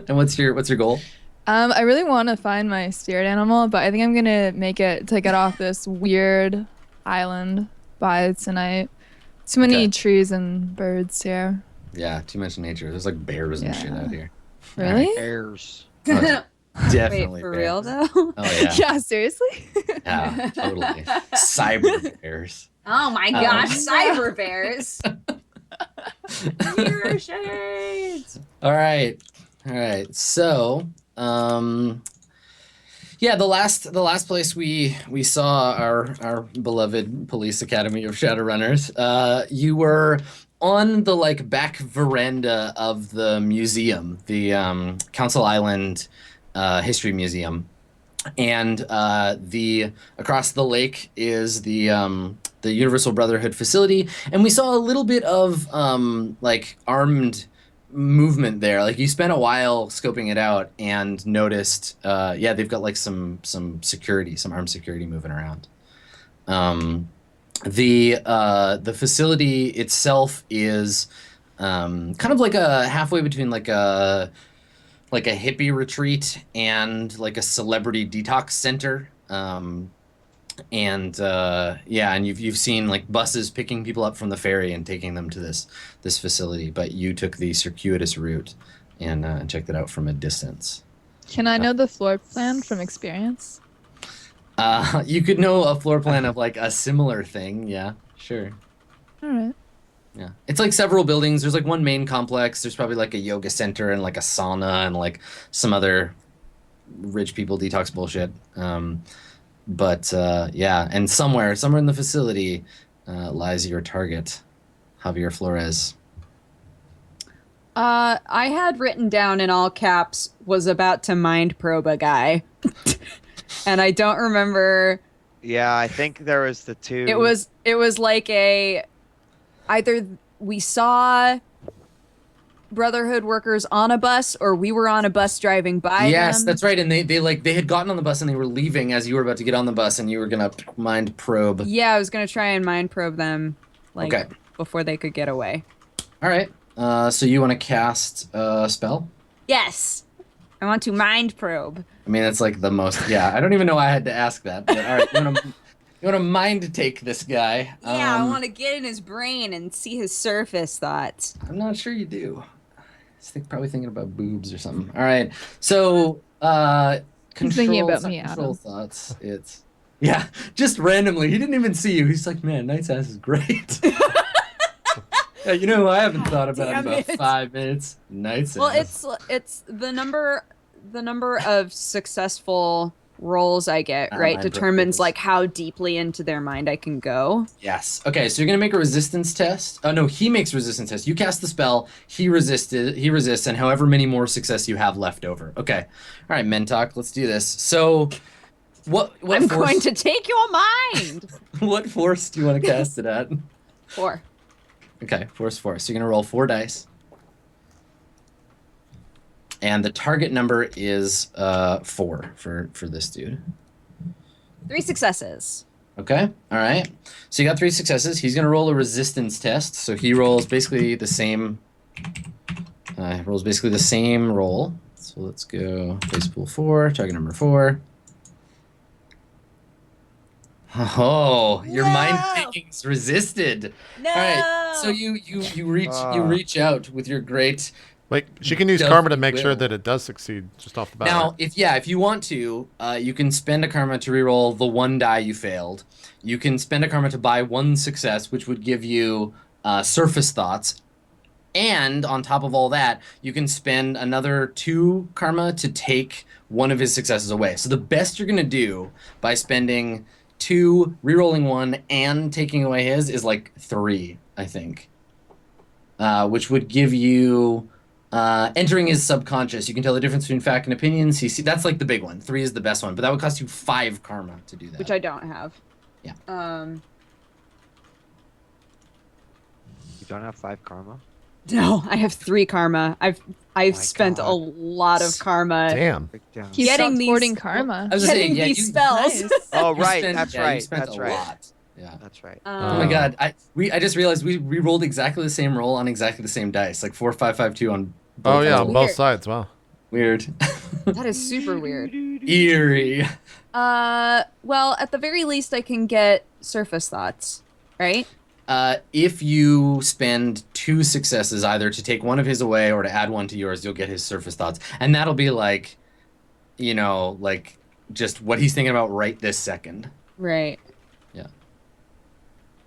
And what's your goal? I really want to find my spirit animal, but I think I'm gonna make it to get off this weird island by tonight. Too many trees and birds here. Yeah, too much nature. There's like bears and shit out here. Really? Bears. Oh, definitely. Wait, for bears. real though? Oh yeah. Yeah, seriously? Yeah, totally. Cyber bears. Oh my gosh, cyber bears. Mirrorshades. All right. So, yeah, the last place we saw our beloved police academy of Shadowrunners, you were on the like back veranda of the museum, the Council Island History Museum, and across the lake is the Universal Brotherhood facility, and we saw a little bit of like armed movement there. Like, you spent a while scoping it out and noticed they've got like some armed security moving around. The facility itself is kind of like a halfway between like a hippie retreat and like a celebrity detox center. And you've seen like buses picking people up from the ferry and taking them to this facility, but you took the circuitous route and checked it out from a distance. Can I know the floor plan from experience? You could know a floor plan of like a similar thing. Yeah, sure. All right. Yeah, it's like several buildings. There's like one main complex. There's probably like a yoga center and like a sauna and like some other rich people detox bullshit. But and somewhere in the facility lies your target, Javier Flores. I had written down in all caps, was about to mind probe a guy. And I don't remember. Yeah, I think there was the two. It was like either we saw Brotherhood workers on a bus, or we were on a bus driving by Yes, them. that's right. And they had gotten on the bus and they were leaving as you were about to get on the bus, and you were gonna mind probe. Yeah, I was gonna try and mind probe them, like before they could get away. All right. So you want to cast a spell? Yes. I want to mind probe. I mean, that's like the most. Yeah, I don't even know why I had to ask that. But all right, you wanna mind take this guy? Yeah, I want to get in his brain and see his surface thoughts. I'm not sure you do. Probably thinking about boobs or something. All right, so He's thinking about not me, control Adam. thoughts. It's yeah, just randomly. He didn't even see you. He's like, man, Knight's ass is great. Yeah, you know who I haven't thought about in Damn about it. 5 minutes? Knight's Well, ass. it's the number of successful rolls I get, right, mind determines probe. like how deeply into their mind I can go. Yes. Okay, so you're gonna make a resistance test. Oh no, he makes resistance test. You cast the spell. He resists, and however many more success you have left over. Okay. All right, Mentok, let's do this. So, what I'm force? going to take your mind. What force do you want to cast it at? 4. Okay, force 4. So you're gonna roll 4 dice, and the target number is 4 for this dude. 3 successes. Okay, all right. So you got 3 successes. He's gonna roll a resistance test. So he rolls basically the same. Roll. So let's go base pool 4, target number 4. Oh, your mind taking's resisted. No. All right. So you reach out with your great. Like, she can use Does karma to make sure will. that it does succeed just off the bat. Now, right? if you want to, you can spend a karma to reroll the 1 die you failed. You can spend a karma to buy 1 success, which would give you surface thoughts. And on top of all that, you can spend another 2 karma to take one of his successes away. So the best you're gonna do by spending 2, rerolling 1, and taking away his is like 3, I think. Which would give you entering his subconscious. You can tell the difference between fact and opinions. That's like the big one. 3 is the best one, but that would cost you 5 karma to do that. Which I don't have. Yeah. You don't have 5 karma? No, I have 3 karma. I've my spent a God. lot of karma. Damn. Break down. He's Getting stopped these- hoarding karma. I was gonna say, Getting yeah, these spells. Nice. Oh, You right. spent- That's yeah, right. You spent That's a right. lot. Yeah. That's right. Oh my god! I just realized we rolled exactly the same roll on exactly the same dice, like 4, 5, 5, 2 on. Oh, both yeah, rolls. on both Weird. sides. Wow. Weird. That is super weird. Eerie. Well, at the very least, I can get surface thoughts, right? If you spend 2 successes, either to take one of his away or to add 1 to yours, you'll get his surface thoughts, and that'll be like, like just what he's thinking about right this second. Right. Yeah.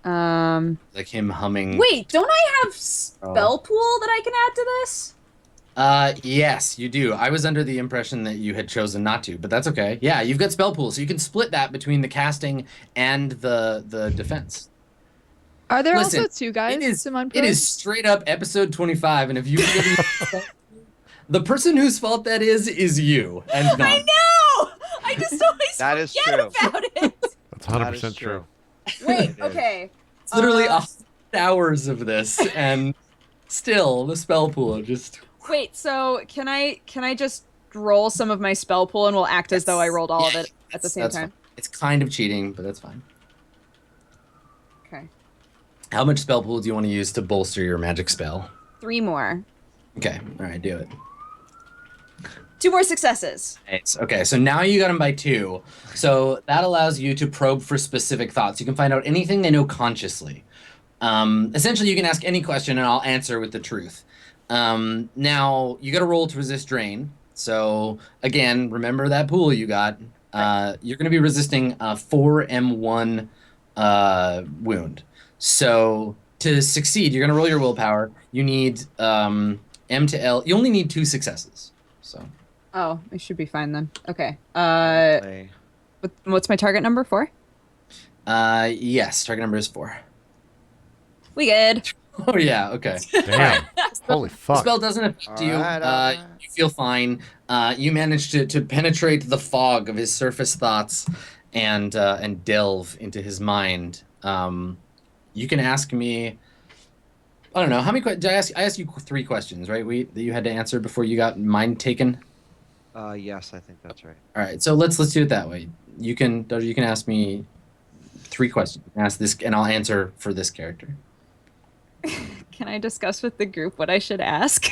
Wait, Like him humming. don't I have spell pool that I can add to this? Yes, you do. I was under the impression that you had chosen not to, but that's okay. Yeah, you've got spell pool, so you can split that between the casting and the defense. Are there Listen, also 2 guys to mind It is probe? straight up episode 25, and if you the person whose fault that is you, and not. I know! I just always That is forget true. about it. That's That 100% is true. Wait, It is. okay. It's literally 100 Uh, hours of this, and still the spell pool just. Wait, so can I just roll some of my spell pool and we'll act as though I rolled all of it at the same That's time? fine. It's kind of cheating, but that's fine. Okay. How much spell pool do you want to use to bolster your magic spell? 3 more. Okay, all right, do it. 2 more successes. Okay, so now you got them by 2. So that allows you to probe for specific thoughts. You can find out anything they know consciously. Essentially, you can ask any question and I'll answer with the truth. Now, you got to roll to resist drain. So again, remember that pool you got. You're going to be resisting a 4m1 wound. So to succeed, you're going to roll your willpower. You need M to L. You only need 2 successes. So. Oh, I should be fine then. Okay. Play. What's my target number? 4? Yes, target number is 4. We good. Oh yeah, okay. Damn. Holy The fuck. spell doesn't affect you. Alright. You feel fine. You manage to penetrate the fog of his surface thoughts and delve into his mind. You can ask me. I don't know how many questions. I asked you 3 questions, right? That you had to answer before you got mind taken. Yes, I think that's right. All right, so let's do it that way. You can ask me 3 questions. You can ask this, and I'll answer for this character. Can I discuss with the group what I should ask?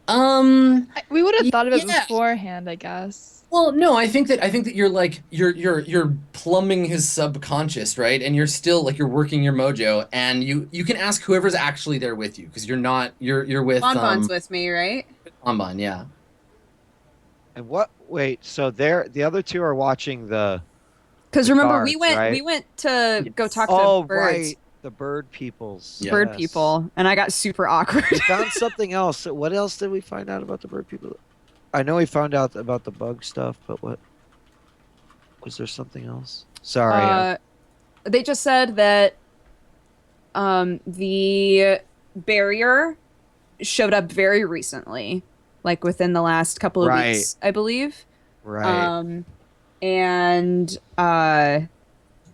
We would have thought of it Yeah. beforehand, I guess. Well, no, I think that you're like you're plumbing his subconscious, right? And you're still like you're working your mojo, and you can ask whoever's actually there with you, because you're with Bonbon's with me, right? Bonbon, yeah. And what? Wait. So the other two are watching the. Because The remember, guards, right? we went to go talk to Oh, birds, right. The bird peoples. Yeah. bird Yes. people, and I got super awkward. We found something else. What else did we find out about the bird people? I know we found out about the bug stuff, but what? Was there something else? Sorry. They just said that the barrier showed up very recently, like within the last couple of Right. weeks, I believe. Right. And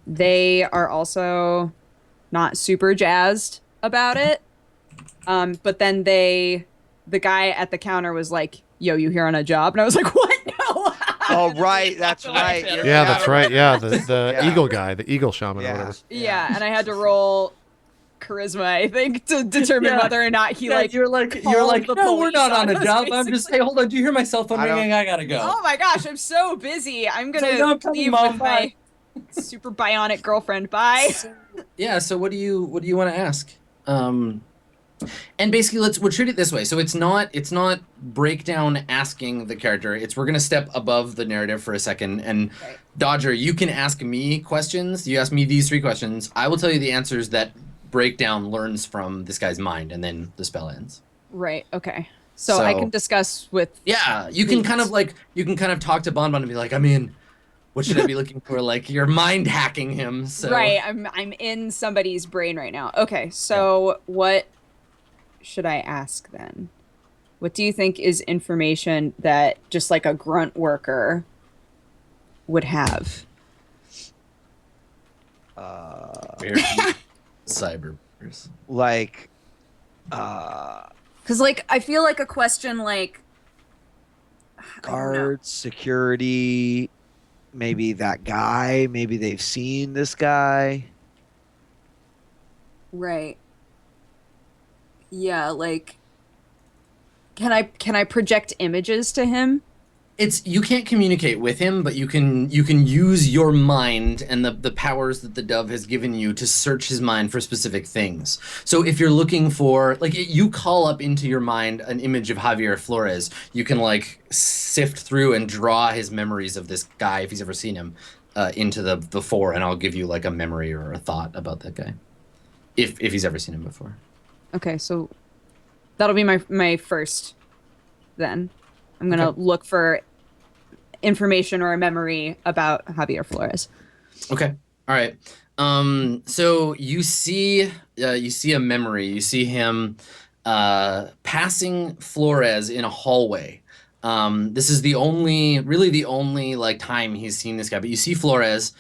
they are also not super jazzed about it. But then the guy at the counter was like, "Yo, you here on a job?" And I was like, "What? No." Oh, right. That's right. Yeah, that's right. Yeah, the Yeah. eagle guy, the eagle shaman or Yeah. whatever. Yeah, and I had to roll charisma, I think, to determine Yeah. whether or not he like. you're like called the no, we're police not on on a us, job. I'm just basically. hey, hold on. Do you hear my cell phone I don't- ringing? I gotta go. Oh my gosh, I'm so busy. I'm So, gonna no, I'm coming, leave Mom, with my super bionic girlfriend. Bye. Yeah. So what do you want to ask? And basically, we'll treat it this way. So it's not breakdown asking the character. We're gonna step above the narrative for a second. And Right. Dodger, you can ask me questions. You ask me these 3 questions. I will tell you the answers that breakdown learns from this guy's mind, and then the spell ends. Right. Okay. So I can discuss with. Yeah, you can kind of talk to Bonbon and be like, I'm in. What should I be looking for? Like you're mind hacking him. So. Right. I'm in somebody's brain right now. Okay. So what should I ask then? What do you think is information that just like a grunt worker would have? Cyberbers. Like, Because like I feel like a question like I don't know. guards, security, maybe that guy, maybe they've seen this guy. Right. Yeah, like can I project images to him? You can't communicate with him, but you can use your mind and the powers that the dove has given you to search his mind for specific things. So if you're looking for you call up into your mind an image of Javier Flores, you can like sift through and draw his memories of this guy if he's ever seen him into the fore, and I'll give you like a memory or a thought about that guy if he's ever seen him before. Okay, so that'll be my first then. I'm going to look for information or a memory about Javier Flores. Okay. All right. So you see a memory. You see him passing Flores in a hallway. This is the only like time he's seen this guy. But you see Flores.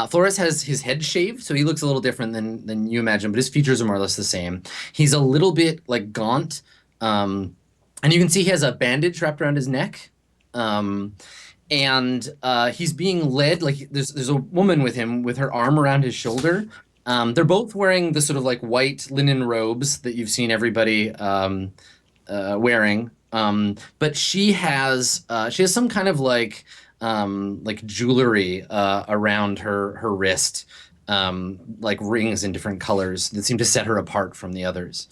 Flores has his head shaved, so he looks a little different than you imagine, but his features are more or less the same. He's a little bit like gaunt. And you can see he has a bandage wrapped around his neck. And he's being led, like there's a woman with him with her arm around his shoulder. They're both wearing the sort of like white linen robes that you've seen everybody wearing. But she has some kind of like jewelry around her wrist, like rings in different colors that seem to set her apart from the others.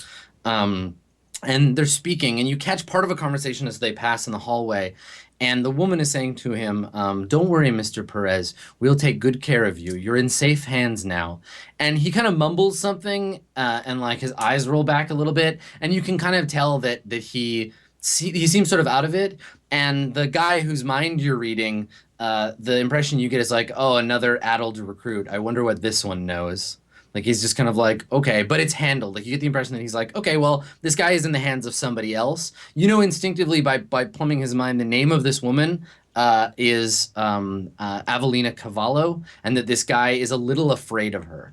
And they're speaking, and you catch part of a conversation as they pass in the hallway. And the woman is saying to him, "Don't worry, Mr. Perez. We'll take good care of you. You're in safe hands now." And he kind of mumbles something, and like his eyes roll back a little bit, and you can kind of tell that he seems sort of out of it. And the guy whose mind you're reading, the impression you get is like, "Oh, another addled recruit. I wonder what this one knows." Like he's just kind of like, okay, but it's handled. Like you get the impression that he's like, okay, well, this guy is in the hands of somebody else. You know instinctively by plumbing his mind, the name of this woman is Avelina Cavallo, and that this guy is a little afraid of her.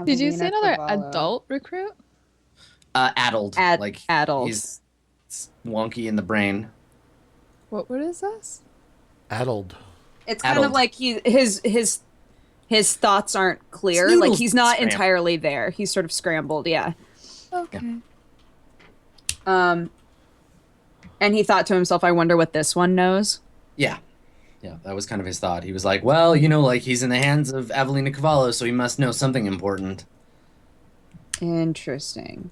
Did you say another adult recruit? Addled. Like addled. He's wonky in the brain. What word is this? Addled. It's kind Addled. of like his thoughts aren't clear. Noodles Like he's not scrambled. entirely there. He's sort of scrambled. Yeah. Okay. Um, and he thought to himself, I wonder what this one knows. Yeah. Yeah, that was kind of his thought. He was like, well, you know, like he's in the hands of Evelina Cavallo, so he must know something important. Interesting.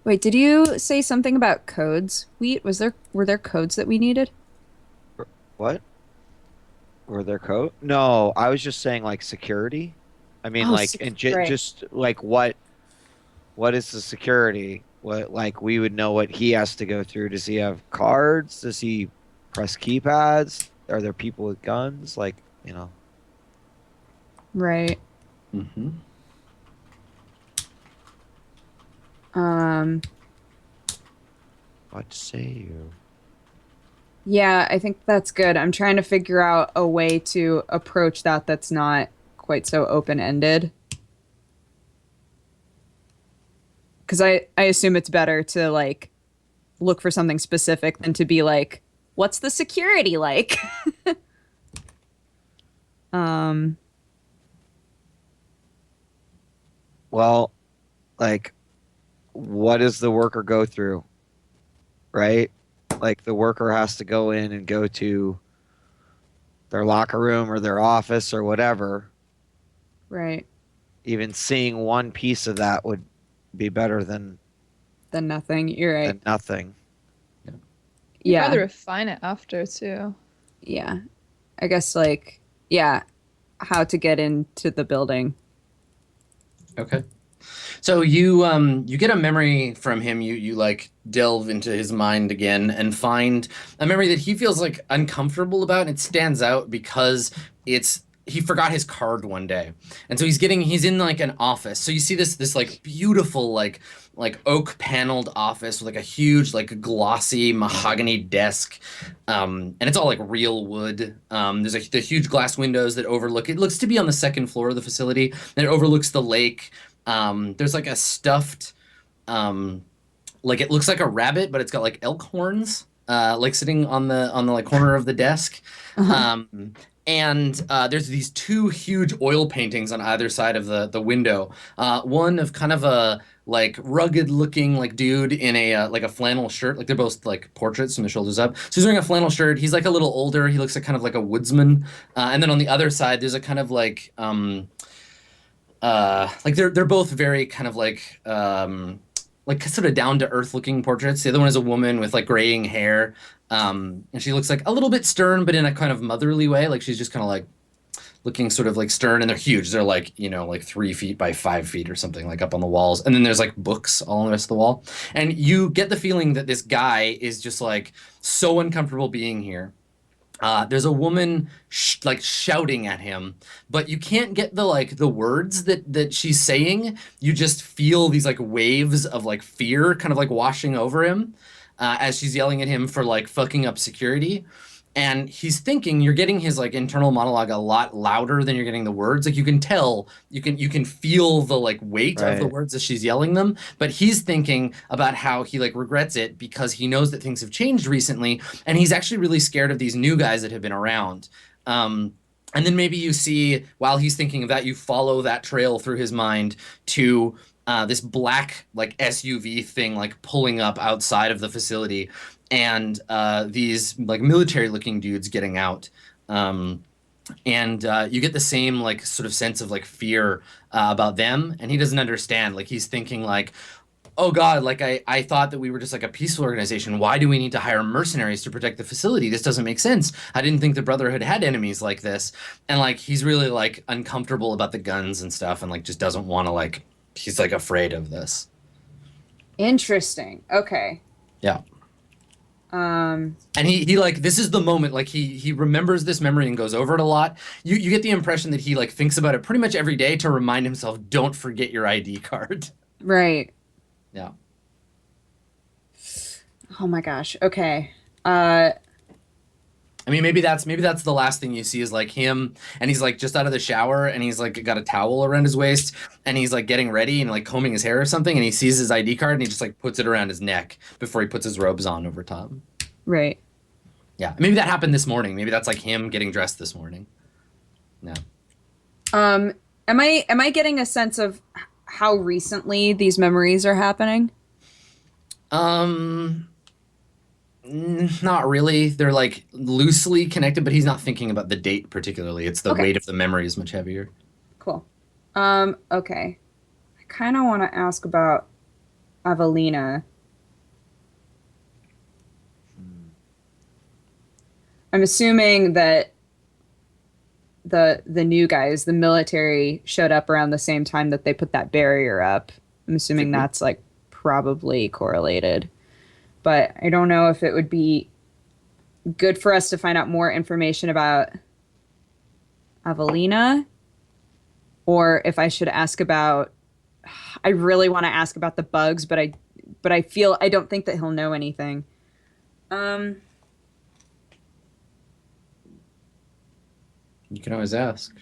Wait, did you say something about codes? Were there codes that we needed? What? Or their coat? No, I was just saying like security. I mean, Oh, like, and right. just like what is the security? What, like, we would know what he has to go through. Does he have cards? Does he press keypads? Are there people with guns? Like, you know. Right. Mm-hmm. What say you? Yeah, I think that's good. I'm trying to figure out a way to approach that that's not quite so open-ended. Because I assume it's better to, like, look for something specific than to be like, what's the security like? Well, like, what does the worker go through? Right? Like, the worker has to go in and go to their locker room or their office or whatever. Right. Even seeing one piece of that would be better than Then nothing. You're right. nothing. You'd Yeah. rather refine it after too. Yeah. I guess, like, yeah, how to get into the building. Okay. So you get a memory from him. You like delve into his mind again and find a memory that he feels like uncomfortable about, and it stands out because he forgot his card one day. And so he's in like an office. So you see this like beautiful like oak paneled office with like a huge like glossy mahogany desk. And it's all like real wood. There's the huge glass windows that overlook, it looks to be on the second floor of the facility, and it overlooks the lake. There's like a stuffed, like it looks like a rabbit, but it's got like elk horns, like sitting on the like corner of the desk. And there's these two huge oil paintings on either side of the window. One of kind of a like rugged looking like dude in a like a flannel shirt. Like they're both like portraits from the shoulders up. So he's wearing a flannel shirt. He's like a little older. He looks like kind of like a woodsman. And then on the other side, there's a kind of like they're both very kind of like sort of down to earth looking portraits. The other one is a woman with like graying hair. And she looks like a little bit stern, but in a kind of motherly way. Like she's just kind of like looking sort of like stern, and they're huge. They're like, you know, like 3 feet by 5 feet or something, like up on the walls. And then there's like books all on the rest of the wall. And you get the feeling that this guy is just like so uncomfortable being here. There's a woman like shouting at him, but you can't get the words that she's saying. You just feel these like waves of like fear kind of like washing over him as she's yelling at him for like fucking up security. And he's thinking, you're getting his like internal monologue a lot louder than you're getting the words. Like you can tell, you can feel the like weight of the words as she's yelling them. But he's thinking about how he like regrets it because he knows that things have changed recently, and he's actually really scared of these new guys that have been around. And then maybe you see, while he's thinking of that, you follow that trail through his mind to this black like SUV thing like pulling up outside of the facility, and these like military looking dudes getting out. And you get the same like sort of sense of like fear about them, and he doesn't understand. Like he's thinking like, oh God, like I thought that we were just like a peaceful organization. Why do we need to hire mercenaries to protect the facility? This doesn't make sense. I didn't think the Brotherhood had enemies like this. And like he's really like uncomfortable about the guns and stuff, and like just doesn't want to like, he's like afraid of this. Interesting. Okay. Yeah. And he like, this is the moment, like he remembers this memory and goes over it a lot. You get the impression that he like thinks about it pretty much every day to remind himself, don't forget your ID card. Right. Yeah. Oh my gosh. Okay. I mean, maybe that's the last thing you see is like him, and he's like just out of the shower, and he's like got a towel around his waist, and he's like getting ready and like combing his hair or something, and he sees his ID card and he just like puts it around his neck before he puts his robes on over top. Right. Yeah. Maybe that happened this morning. Maybe that's like him getting dressed this morning. No. Am I getting a sense of how recently these memories are happening? Not really. They're like loosely connected, but he's not thinking about the date particularly. It's the Okay. weight of the memory is much heavier. Cool. Okay. I kind of want to ask about Evelina. I'm assuming that the new guys, the military, showed up around the same time that they put that barrier up. I'm assuming that's like probably correlated. But I don't know if it would be good for us to find out more information about Evelina, or if I should ask about. I really want to ask about the bugs, but I don't think that he'll know anything. You can always ask.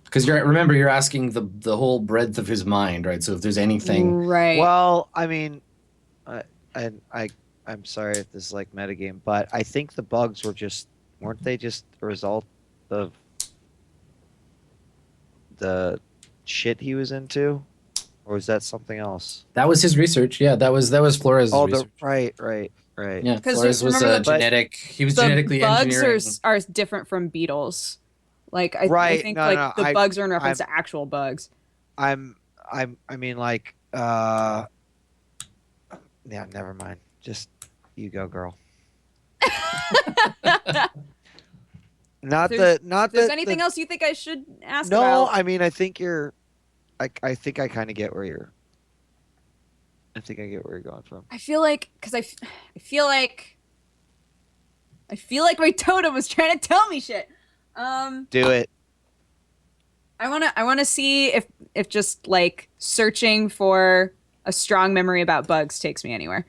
Because remember you're asking the whole breadth of his mind, right? So if there's anything, Right. Well, I mean, I'm sorry if this is like metagame, but I think the bugs weren't they just a result of the shit he was into, or was that something else? that was his research. Yeah, that was Flores' research. right. Yeah, 'Cause Flores was remember a the- genetic. He was the genetically bugs engineering. are different from beetles. Like I Right. think No, like no, the bugs are in reference to actual bugs. I mean, like, yeah, never mind. Just you go, girl. Not There's- not If there's the- anything else you think I should ask No, about? I mean, I think I think I kind of get where you're. I think I get where you're going from. I feel like because I feel like my totem was trying to tell me shit. Do it. I wanna see if just like searching for a strong memory about bugs takes me anywhere.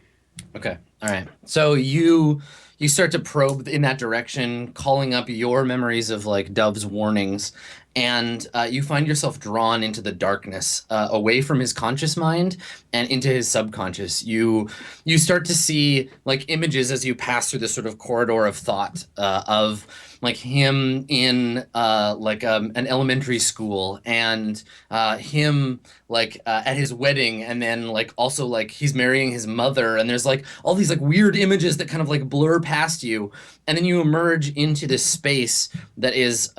Okay. All right. So you start to probe in that direction, calling up your memories of like Dove's warnings, and you find yourself drawn into the darkness, away from his conscious mind and into his subconscious. You start to see like images as you pass through this sort of corridor of thought, of like him in an elementary school, and him like at his wedding, and then like also like he's marrying his mother, and there's like all these like weird images that kind of like blur past you, and then you emerge into this space that is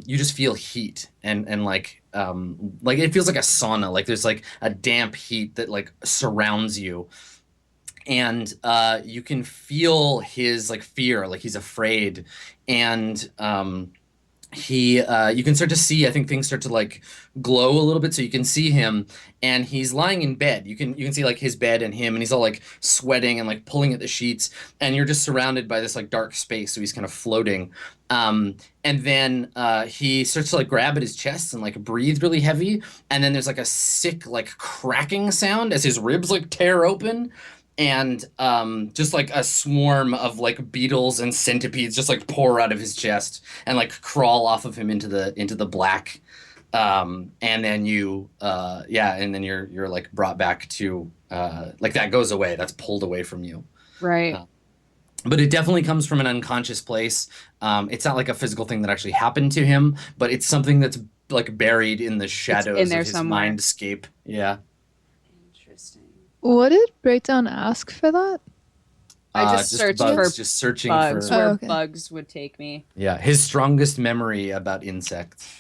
you just feel heat and like it feels like a sauna, like there's like a damp heat that like surrounds you. And you can feel his like fear, like he's afraid, and you can start to see, I think things start to like glow a little bit, so you can see him, and he's lying in bed. You can see like his bed and him, and he's all like sweating and like pulling at the sheets, and you're just surrounded by this like dark space, so he's kind of floating. And then he starts to like grab at his chest and like breathe really heavy, and then there's like a sick like cracking sound as his ribs like tear open. And just like a swarm of like beetles and centipedes just like pour out of his chest and like crawl off of him into the black, and then you're like brought back to like that goes away, that's pulled away from you. Right. But it definitely comes from an unconscious place. It's not like a physical thing that actually happened to him, but it's something that's like buried in the shadows in there of his somewhere. mindscape. Yeah. Interesting. What did Breakdown ask for that? I just searched bugs, for just searching bugs for where okay. bugs would take me. yeah, his strongest memory about insects.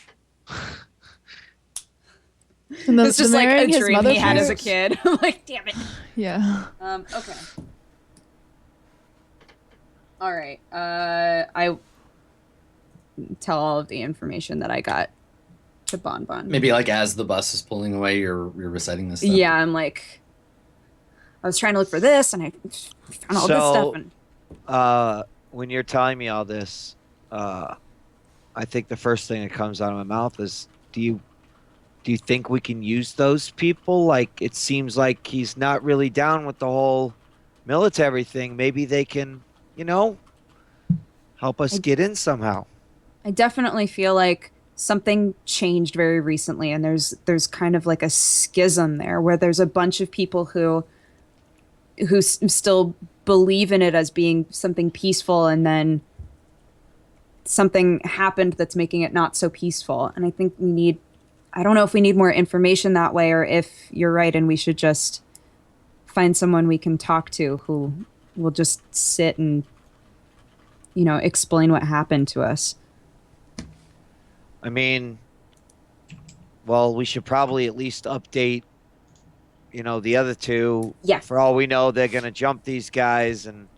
And It's just like a marrying his dream mother he had as a part? kid. I'm like, damn it. Yeah. Okay. All right. I tell all of the information that I got to Bon Bon. Maybe like as the bus is pulling away, you're reciting this stuff. Yeah, I'm like, I was trying to look for this, and I found all this So- stuff. And When you're telling me all this, I think the first thing that comes out of my mouth is, do you think we can use those people? Like, it seems like he's not really down with the whole military thing. Maybe they can, help us get in somehow. I definitely feel like something changed very recently, and there's kind of like a schism there where there's a bunch of people who still believe in it as being something peaceful, and then something happened that's making it not so peaceful. And I think we need I don't know if we need more information that way, or if you're right and we should just find someone we can talk to who will just sit and, explain what happened to us. I mean, well, we should probably at least update, the other two. Yeah. For all we know, they're gonna jump these guys and.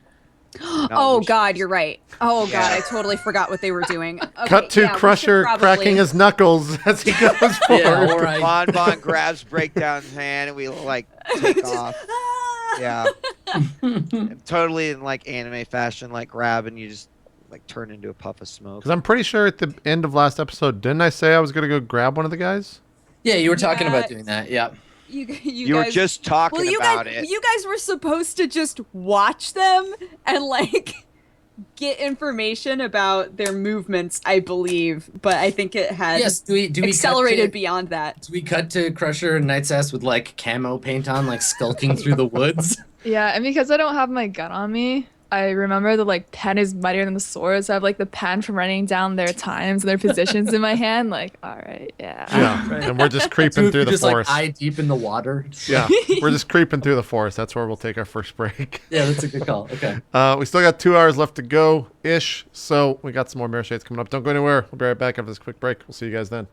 Oh God, you're right. Oh God, I totally forgot what they were doing. Okay, Cut to yeah, we Crusher should probably- cracking his knuckles as he goes forward. Yeah, all right. Bon grabs Breakdown's hand and we take off. Yeah. And totally in anime fashion, grab and you just turn into a puff of smoke. Because I'm pretty sure at the end of last episode, didn't I say I was gonna go grab one of the guys? Yeah, you were talking about doing that. Yeah. You were guys, just talking about guys, it. You guys were supposed to just watch them and get information about their movements, I believe. But I think it had Do we accelerated beyond that. Do we cut to Crusher and Knight's ass with camo paint on, skulking through the woods? Yeah, and because I don't have my gun on me, I remember the pen is mightier than the sword, so I have the pen from writing down their times and their positions in my hand. All right, yeah. Yeah, and we're just creeping through the just forest. eye deep in the water. Yeah, we're just creeping through the forest. That's where we'll take our first break. Yeah, that's a good call. Okay. We still got 2 hours left to go ish, so we got some more Mirrorshades coming up. Don't go anywhere. We'll be right back after this quick break. We'll see you guys then.